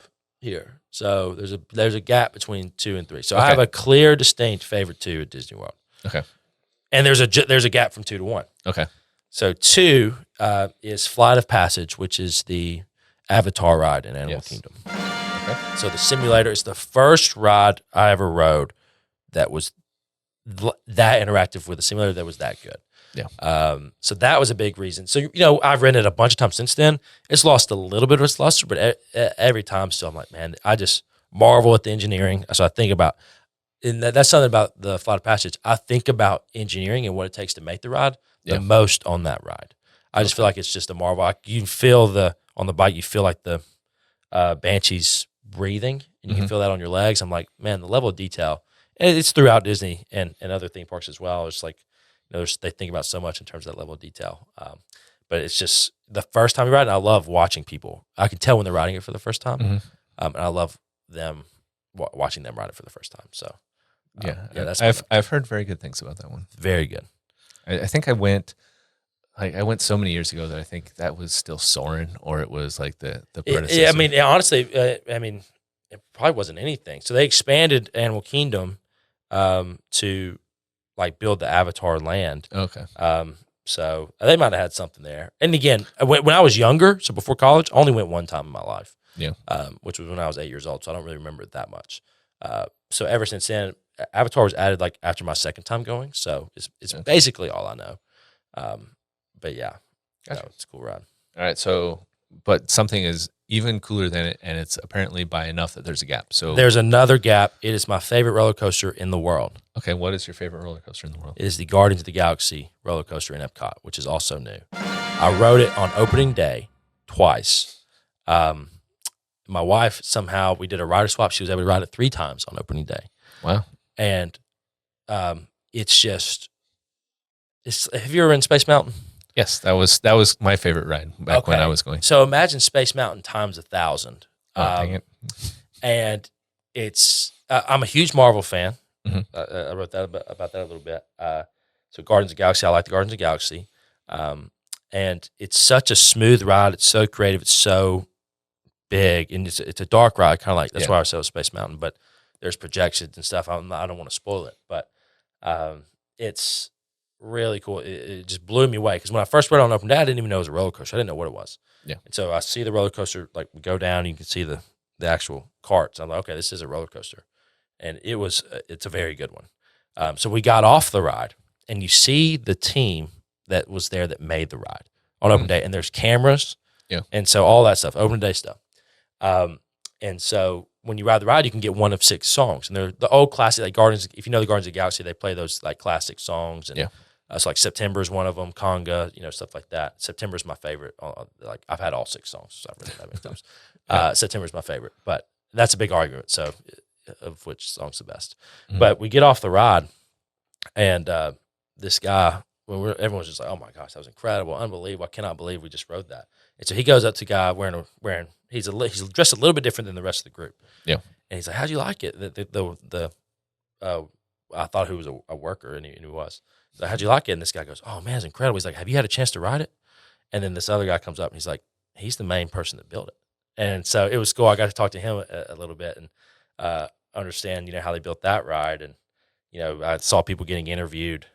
here. So there's a gap between 2 and 3. So I have a clear, distinct favorite 2 at Disney World. Okay. And there's a gap from 2 to 1. Okay. So 2 is Flight of Passage, which is the Avatar ride in Animal Kingdom. Okay. So the simulator is the first ride I ever rode that was that interactive with a simulator that was that good. Yeah. So that was a big reason. So, I've rented it a bunch of times since then. It's lost a little bit of its luster, but every time still I'm like, man, I just marvel at the engineering. So I think about, and that's something about the Flight of Passage. I think about engineering and what it takes to make the ride the most on that ride. I just feel like it's just a marvel. You can feel on the bike, you feel like the Banshee's breathing, and you can feel that on your legs. I'm like, man, the level of detail, and it's throughout Disney and other theme parks as well. It's like, they think about so much in terms of that level of detail. But it's just the first time you ride, and I love watching people. I can tell when they're riding it for the first time, and I love them watching them ride it for the first time. So, I've heard very good things about that one. Very good. I think I went so many years ago that I think that was still Soarin', or it was like the predecessor. Honestly, it probably wasn't anything. So they expanded Animal Kingdom to like build the Avatar land. Okay. So they might have had something there. And again, when I was younger, so before college, I only went one time in my life. Yeah. Which was when I was 8 years old. So I don't really remember it that much. So ever since then, Avatar was added like after my second time going. So it's basically all I know. But yeah, it's a cool ride. All right. So, but something is even cooler than it, and it's apparently by enough that there's a gap. So there's another gap. It is my favorite roller coaster in the world. Okay. What is your favorite roller coaster in the world? It is the Guardians of the Galaxy roller coaster in Epcot, which is also new. I rode it on opening day twice. My wife, somehow, we did a rider swap. She was able to ride it 3 times on opening day. Wow. And have you ever been Space Mountain? Yes, that was my favorite ride back when I was going. So imagine Space Mountain times 1,000. Dang it. And it's I'm a huge Marvel fan. Mm-hmm. I wrote that about that a little bit. So Guardians of the Galaxy, I like the Guardians of the Galaxy. And it's such a smooth ride. It's so creative. It's so big. And it's a dark ride, kind of like, that's why I said Space Mountain. But there's projections and stuff. I don't want to spoil it. But it's really cool. It just blew me away. Because when I first read on open day, I didn't even know it was a roller coaster. I didn't know what it was. Yeah. And so I see the roller coaster, like we go down, and you can see the actual carts. I'm like, okay, this is a roller coaster. And it's a very good one. So we got off the ride, and you see the team that was there that made the ride on open day, and there's cameras, and so all that stuff, open day stuff. And so when you ride the ride, you can get one of 6 songs, and they're the old classic, like Guardians. If you know the Guardians of the Galaxy, they play those like classic songs, and so like September is one of them, Conga, stuff like that. September is my favorite. Like I've had all 6 songs, so I've written that many times. September is my favorite, but that's a big argument. So of which song's the best. But we get off the ride, and this guy. Everyone's just like, oh my gosh, that was incredible, unbelievable! I cannot believe we just rode that. And so he goes up to a guy wearing he's dressed a little bit different than the rest of the group. Yeah, and he's like, how'd you like it? I thought he was a worker, and he was. So how'd you like it? And this guy goes, oh man, it's incredible. He's like, have you had a chance to ride it? And then this other guy comes up, and he's like, he's the main person that built it. And so it was cool. I got to talk to him a little bit and understand, how they built that ride. And I saw people getting interviewed.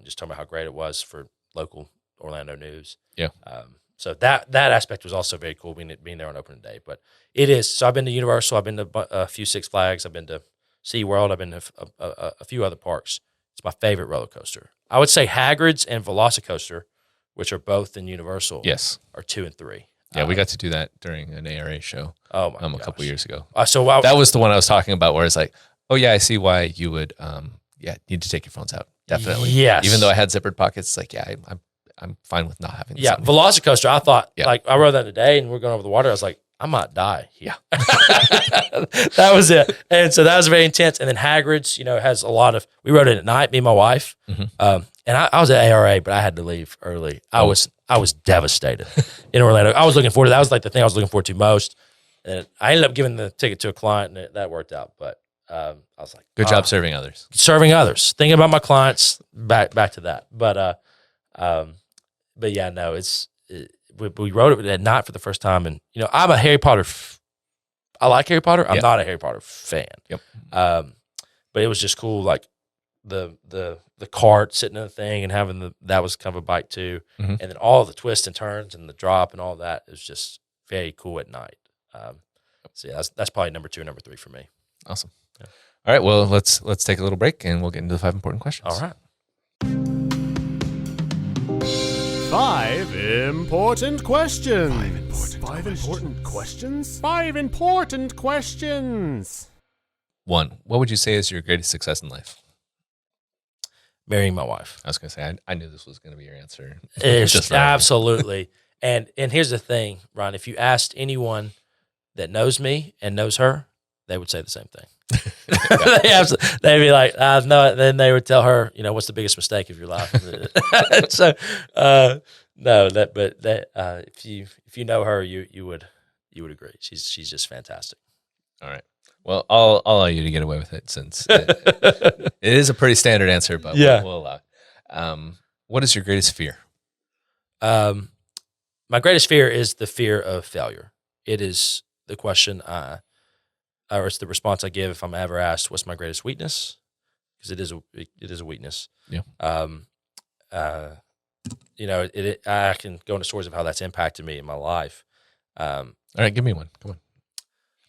Just talking about how great it was for local Orlando news. Yeah. So that aspect was also very cool, being there on opening day. But it is. So I've been to Universal. I've been to a few Six Flags. I've been to SeaWorld. I've been to a few other parks. It's my favorite roller coaster. I would say Hagrid's and Velocicoaster, which are both in Universal. Yes. Are 2 and 3. Yeah, we got to do that during an ARA show. Oh my a couple years ago. That was the one I was talking about, where it's like, oh yeah, I see why you would need to take your phones out. Definitely. Yes. Even though I had zippered pockets, like, I'm fine with not having this. Yeah, Velocicoaster, I thought, like, I rode that today, and we're going over the water. I was like, I might die. Yeah. That was it. And so that was very intense. And then Hagrid's, has a lot of, we rode it at night, me and my wife. And I was at ARA, but I had to leave early. I was devastated in Orlando. I was looking forward to that. That was like the thing I was looking forward to most. And I ended up giving the ticket to a client, and that worked out. But I was like, good job serving others. Thinking about my clients, back to that. But yeah, no, we wrote it at night for the first time, and I'm a Harry Potter. I like Harry Potter. I'm not a Harry Potter fan. Yep. But it was just cool, like the cart sitting in the thing and having that was kind of a bite too, and then all the twists and turns and the drop and all that is just very cool at night. So yeah, that's probably number 2 and number 3 for me. Awesome. Yeah. All right, well, let's take a little break, and we'll get into the 5 important questions. All right. 5 important questions. 5 important questions. 5 important questions. 1. What would you say is your greatest success in life? Marrying my wife. I was going to say, I knew this was going to be your answer. It's absolutely. And here's the thing, Ron, if you asked anyone that knows me and knows her, they would say the same thing. They'd be like, no. Then they would tell her, what's the biggest mistake of your life? So, no, if you know her, you would agree. She's just fantastic. All right. Well, I'll allow you to get away with it, since it is a pretty standard answer, but we'll allow it. What is your greatest fear? My greatest fear is the fear of failure. It is the question or it's the response I give if I'm ever asked, what's my greatest weakness? Because it is a weakness. Yeah. I can go into stories of how that's impacted me in my life. All right, give me one. Come on.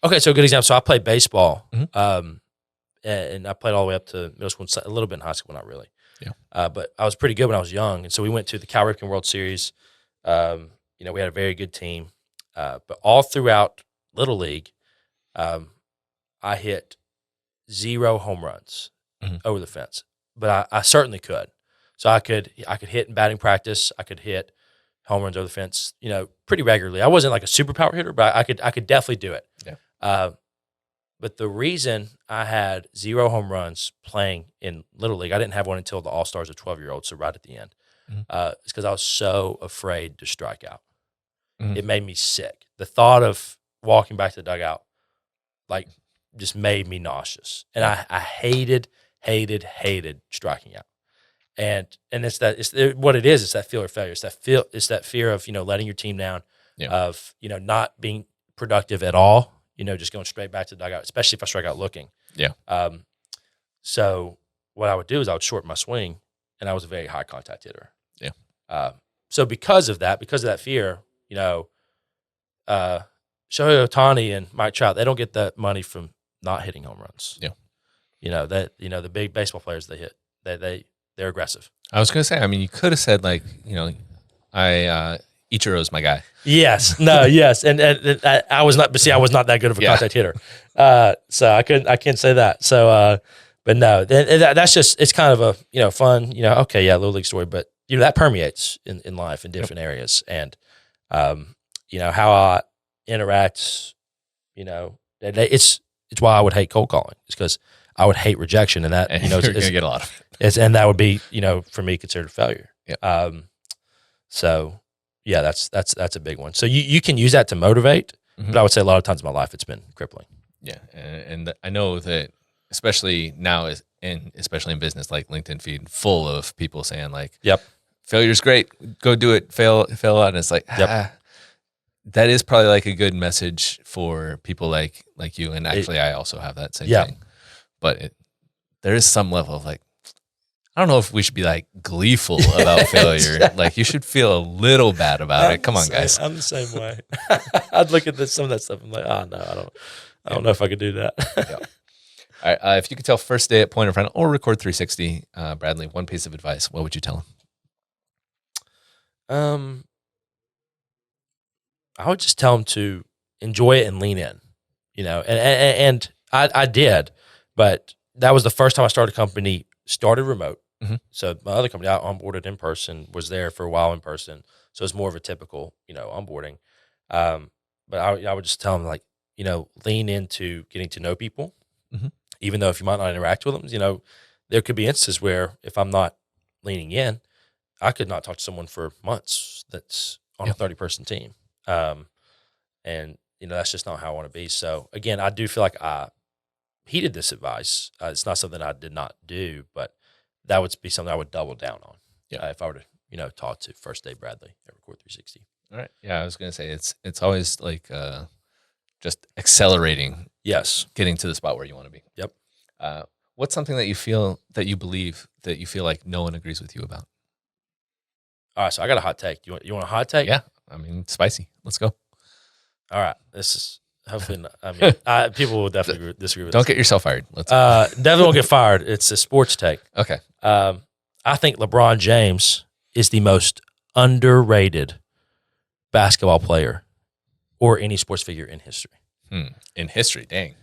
Okay, so a good example. So I played baseball, and I played all the way up to middle school, a little bit in high school, not really. Yeah. But I was pretty good when I was young, and so we went to the Cal Ripken World Series. We had a very good team, but all throughout Little League, I hit 0 home runs over the fence, but I certainly could. So I could hit in batting practice. I could hit home runs over the fence, pretty regularly. I wasn't like a super power hitter, but I could definitely do it. Yeah. But the reason I had 0 home runs playing in Little League, I didn't have one until the All-Stars of 12-year-olds, so right at the end, is because I was so afraid to strike out. It made me sick. The thought of walking back to the dugout, just made me nauseous. And I hated striking out. and what it is. It's that fear of failure. It's that fear of letting your team down, of not being productive at all. Just going straight back to the dugout, especially if I strike out looking. Yeah. So what I would do is I would shorten my swing, and I was a very high contact hitter. Yeah. So because of that fear, Shohei Ohtani and Mike Trout, they don't get that money from not hitting home runs. Yeah. The big baseball players they hit, they're aggressive. I was going to say, I mean, you could have said Ichiro's my guy. Yes. No. Yes. And I was not. But see, I was not that good of a contact hitter. So I can't say that. So, but no, that's just, it's kind of a fun. Okay, yeah, little league story, but that permeates in life in different areas, and how I interact. It's why I would hate cold calling. It's because I would hate rejection, and that you're going to get a lot of it. And that would be for me considered failure. Yeah. So. Yeah, that's a big one. So you can use that to motivate, but I would say a lot of times in my life it's been crippling. Yeah, and I know that especially now, especially in business, like LinkedIn feed full of people saying like, "Yep, failure's great, go do it, fail out," and it's like, that is probably like a good message for people like you. And actually, I also have that same thing, but there is some level of like, I don't know if we should be like gleeful about failure. Like you should feel a little bad about it. Come on, guys. I'm the same way. I'd look at some of that stuff. I'm like, oh no, I don't know if I could do that. All right. If you could tell first day at Point of Friend or Record 360, Bradley, one piece of advice, what would you tell him? I would just tell him to enjoy it and lean in. And I did, but that was the first time I started a company. Started remote. Mm-hmm. So my other company, I onboarded in person, was there for a while in person. So it's more of a typical, onboarding. But I would just tell them like, lean into getting to know people, even though if you might not interact with them, there could be instances where if I'm not leaning in, I could not talk to someone for months that's on a 30-person team. And that's just not how I want to be. So again, I do feel like I heeded this advice. It's not something I did not do, but that would be something I would double down on. If I were to, talk to first day Bradley at Record 360. All right. Yeah, I was going to say it's always like just accelerating. Yes. Getting to the spot where you want to be. Yep. What's something that you believe that you feel like no one agrees with you about? All right, so I got a hot take. You want a hot take? Yeah. I mean, spicy. Let's go. All right. This is hopefully not, I mean, people will definitely disagree with Don't this. get yourself fired. Definitely won't get fired. It's a sports take. Okay. I think LeBron James is the most underrated basketball player or any sports figure in history. In history, dang.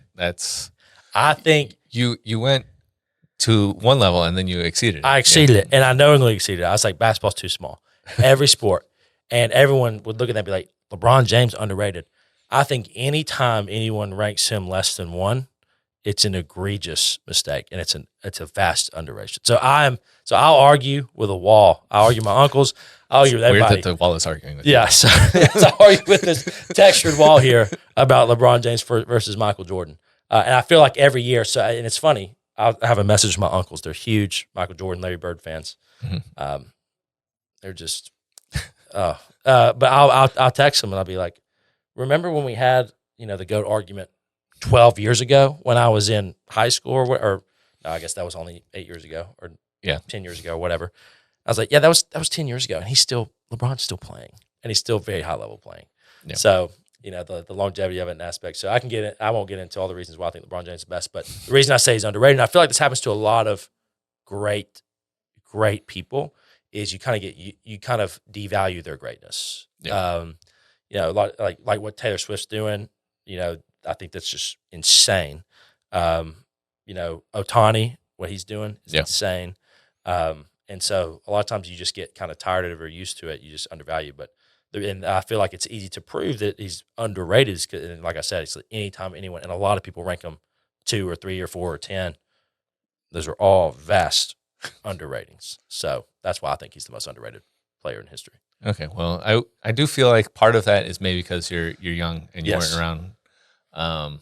I think you went to one level and then you exceeded it. I exceeded it, and I knowingly exceeded it. I was like, basketball's too small. Every sport. And everyone would look at that and be like, LeBron James underrated. I think anytime anyone ranks him less than one, it's an egregious mistake, and it's a vast underrated. So I'll argue with a wall. I'll argue with my uncles. I'll argue with everybody. Weird that the wall is arguing with you. Yeah, so I'll argue with this textured wall here about LeBron James versus Michael Jordan. And I feel like every year, and it's funny, I have a message from my uncles. They're huge Michael Jordan, Larry Bird fans. Mm-hmm. They're just, but I'll text them and I'll be like, remember when we had, the GOAT argument 12 years ago when I was in high school or no, I guess that was only 8 years ago or 10 years ago or whatever. I was like, yeah, that was 10 years ago. And LeBron's still playing and he's still very high level playing. Yeah. So, the longevity of it and aspect. So I won't get into all the reasons why I think LeBron James is the best, but the reason I say he's underrated, and I feel like this happens to a lot of great people, is you kind of devalue their greatness. Yeah. A lot like what Taylor Swift's doing, I think that's just insane. Ohtani, what he's doing is insane. And so a lot of times you just get kind of tired of it or used to it. You just undervalue. And I feel like it's easy to prove that he's underrated. And like I said, it's like anytime anyone, and a lot of people rank him 2 or 3 or 4 or 10. Those are all vast underratings. So that's why I think he's the most underrated player in history. Okay, well, I do feel like part of that is maybe because you're young and you weren't around. I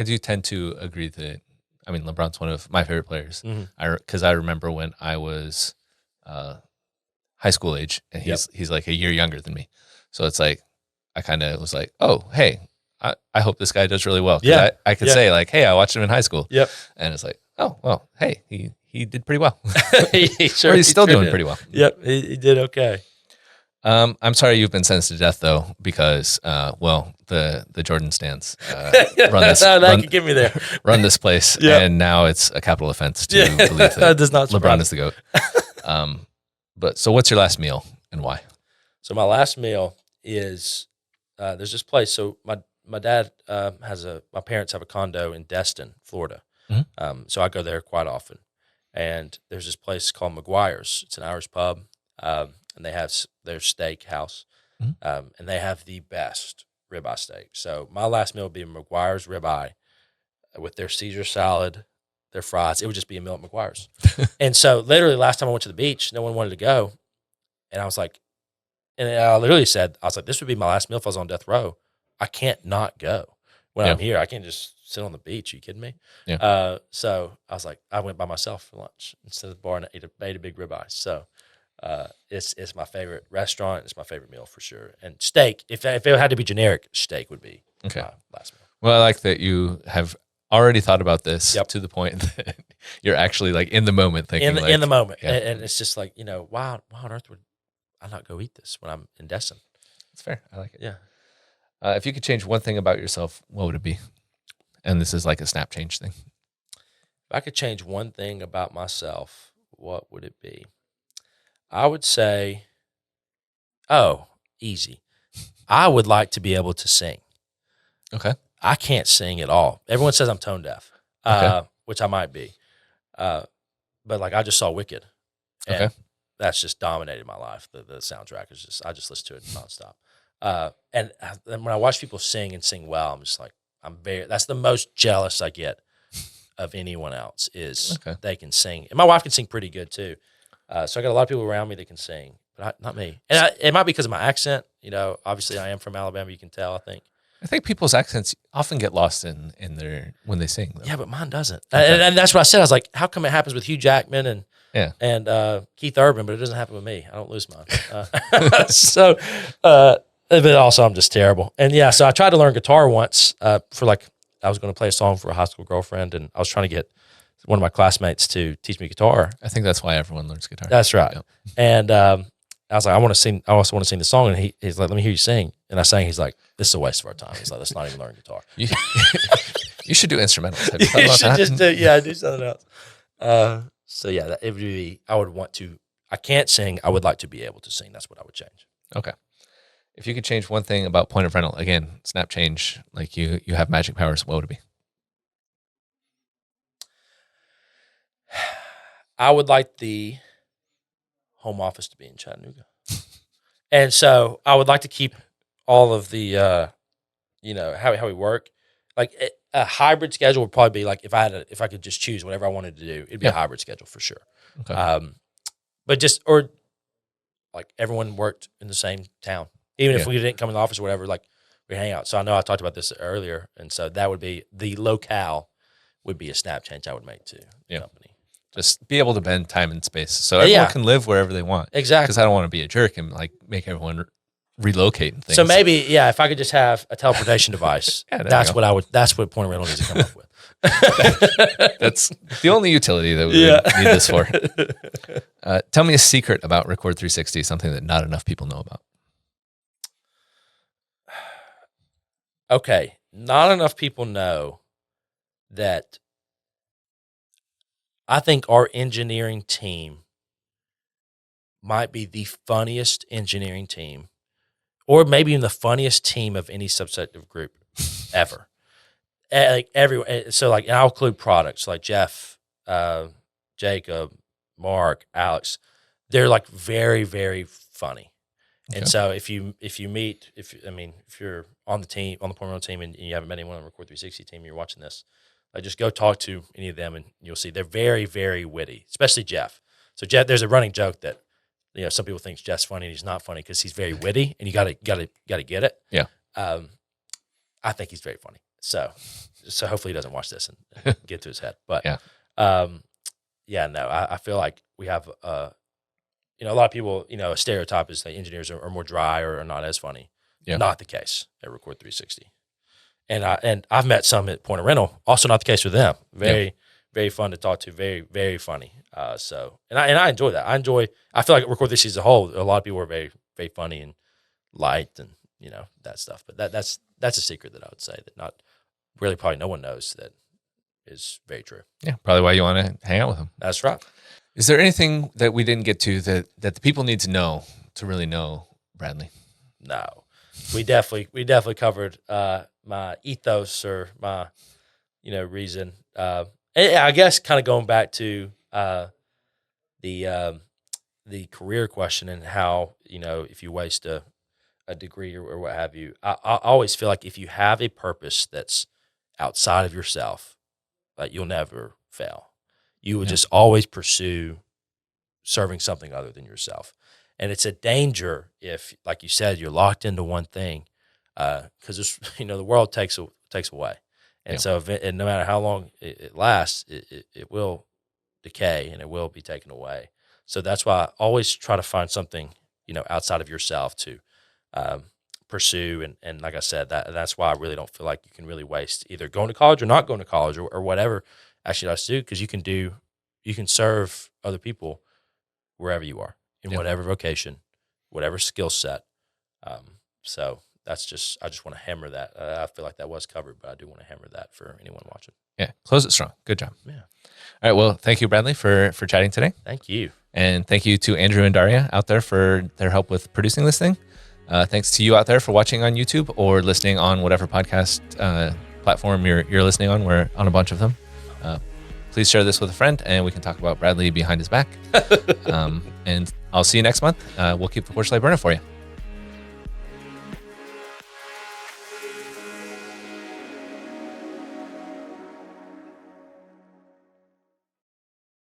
do tend to agree that, LeBron's one of my favorite players. Mm-hmm. Because I remember when I was high school age, and he's like a year younger than me. So it's like I kind of was like, oh, hey, I hope this guy does really well. Yeah. I could say like, hey, I watched him in high school. Yep. And it's like, oh, well, hey, he did pretty well. He's still doing pretty well. Yep, he did okay. I'm sorry you've been sentenced to death though, because the Jordan stands Can get me there. run this place, and now it's a capital offense to believe that does not LeBron is the GOAT. But so what's your last meal and why? So my last meal is there's this place. So my dad my parents have a condo in Destin, Florida. So I go there quite often, and there's this place called McGuire's. It's an Irish pub, and they have their steak house, and they have the best ribeye steak. So my last meal would be McGuire's ribeye with their Caesar salad, their fries. It would just be a meal at McGuire's. And so literally last time I went to the beach, no one wanted to go, and I was like, and I literally said, I was like, this would be my last meal if I was on death row. I can't not go when I'm here. I can't just sit on the beach. Are you kidding me? Yeah. So I was like, I went by myself for lunch instead of the bar and ate a big ribeye. So it's my favorite restaurant. It's my favorite meal for sure. And steak, if it had to be generic, steak would be my last meal. Well, I like that you have already thought about this to the point that you're actually like in the moment thinking in the moment. Yeah. And it's just like, why on earth would I not go eat this when I'm in Destin? It's fair. I like it. Yeah. If you could change one thing about yourself, what would it be? And this is like a snap change thing. If I could change one thing about myself, what would it be? I would say, easy. I would like to be able to sing. Okay. I can't sing at all. Everyone says I'm tone deaf, which I might be. But like I just saw Wicked. And that's just dominated my life. The soundtrack is just, I just listen to it nonstop. And when I watch people sing and sing well, I'm just like, that's the most jealous I get of anyone else is they can sing. And my wife can sing pretty good too. So I got a lot of people around me that can sing, but not me. And it might be because of my accent. Obviously I am from Alabama. You can tell, I think people's accents often get lost in when they sing, though. Yeah, but mine doesn't. And that's what I said. I was like, how come it happens with Hugh Jackman and Keith Urban, but it doesn't happen with me? I don't lose mine. But also I'm just terrible. And so I tried to learn guitar once I was going to play a song for a high school girlfriend, and I was trying to get one of my classmates to teach me guitar. I think that's why everyone learns guitar. That's right. Yep. And I was like, I want to sing. I also want to sing the song. And he's like, let me hear you sing. And I sang. He's like, this is a waste of our time. He's like, let's not even learn guitar. You should do instrumentals. Have you thought You about should that? just do something else. It would be. I would want to. I can't sing. I would like to be able to sing. That's what I would change. Okay. If you could change one thing about Point of Rental, again, snap change, like you have magic powers, what would it be? I would like the home office to be in Chattanooga. And so I would like to keep all of the, how we work. Like a hybrid schedule would probably be like if I could just choose whatever I wanted to do, it'd be a hybrid schedule for sure. Okay. But like everyone worked in the same town. Even if we didn't come in the office or whatever, like we hang out. So I know I talked about this earlier. And so that would be the locale would be a snap change I would make to the company. Just be able to bend time and space so everyone can live wherever they want. Exactly. Because I don't want to be a jerk and like make everyone relocate and things. So maybe, if I could just have a teleportation device, that's what Point of Rental needs to come up with. That's the only utility that we would need this for. Tell me a secret about Record 360, something that not enough people know about. Okay. Not enough people know that I think our engineering team might be the funniest engineering team, or maybe even the funniest team of any subset group ever. Like everyone. So like, and I'll include products like Jeff, Jacob, Mark, Alex. They're like very, very funny. Okay. And so if you're on the team, on the Point Rental team, and you haven't met anyone on the Record 360 team, and you're watching this, just go talk to any of them, and you'll see they're very, very witty, especially Jeff. So Jeff, there's a running joke that some people think Jeff's funny and he's not funny because he's very witty, and you gotta get it. Yeah. I think he's very funny. So hopefully he doesn't watch this and get to his head. But I feel like we have a lot of people, a stereotype is that engineers are more dry or are not as funny. Yeah. Not the case at Record 360. And I've met some at Point of Rental. Also not the case with them. Very, very fun to talk to. Very, very funny. And I enjoy that. I feel like at Record 360 as a whole, a lot of people are very, very funny and light and, that stuff. But that's a secret that I would say that not really probably no one knows that is very true. Yeah, probably why you want to hang out with them. That's right. Is there anything that we didn't get to that the people need to know to really know Bradley? No, we definitely covered my ethos or my reason. And I guess kind of going back to the career question and how if you waste a degree or what have you, I always feel like if you have a purpose that's outside of yourself, like you'll never fail. You will just always pursue serving something other than yourself. And it's a danger if, like you said, you're locked into one thing, because the world takes away. And so and no matter how long it lasts, it will decay and it will be taken away. So that's why I always try to find something, outside of yourself to pursue. And like I said, that's why I really don't feel like you can really waste either going to college or not going to college or whatever actually I do, because you can serve other people wherever you are, in whatever vocation, whatever skill set. So I just want to hammer that. I feel like that was covered, but I do want to hammer that for anyone watching. Yeah, close it strong. Good job. Yeah. All right, well, thank you, Bradley, for chatting today. Thank you. And thank you to Andrew and Daria out there for their help with producing this thing. Thanks to you out there for watching on YouTube or listening on whatever podcast platform you're listening on. We're on a bunch of them. Please share this with a friend, and we can talk about Bradley behind his back. And I'll see you next month. We'll keep the porch light burning for you.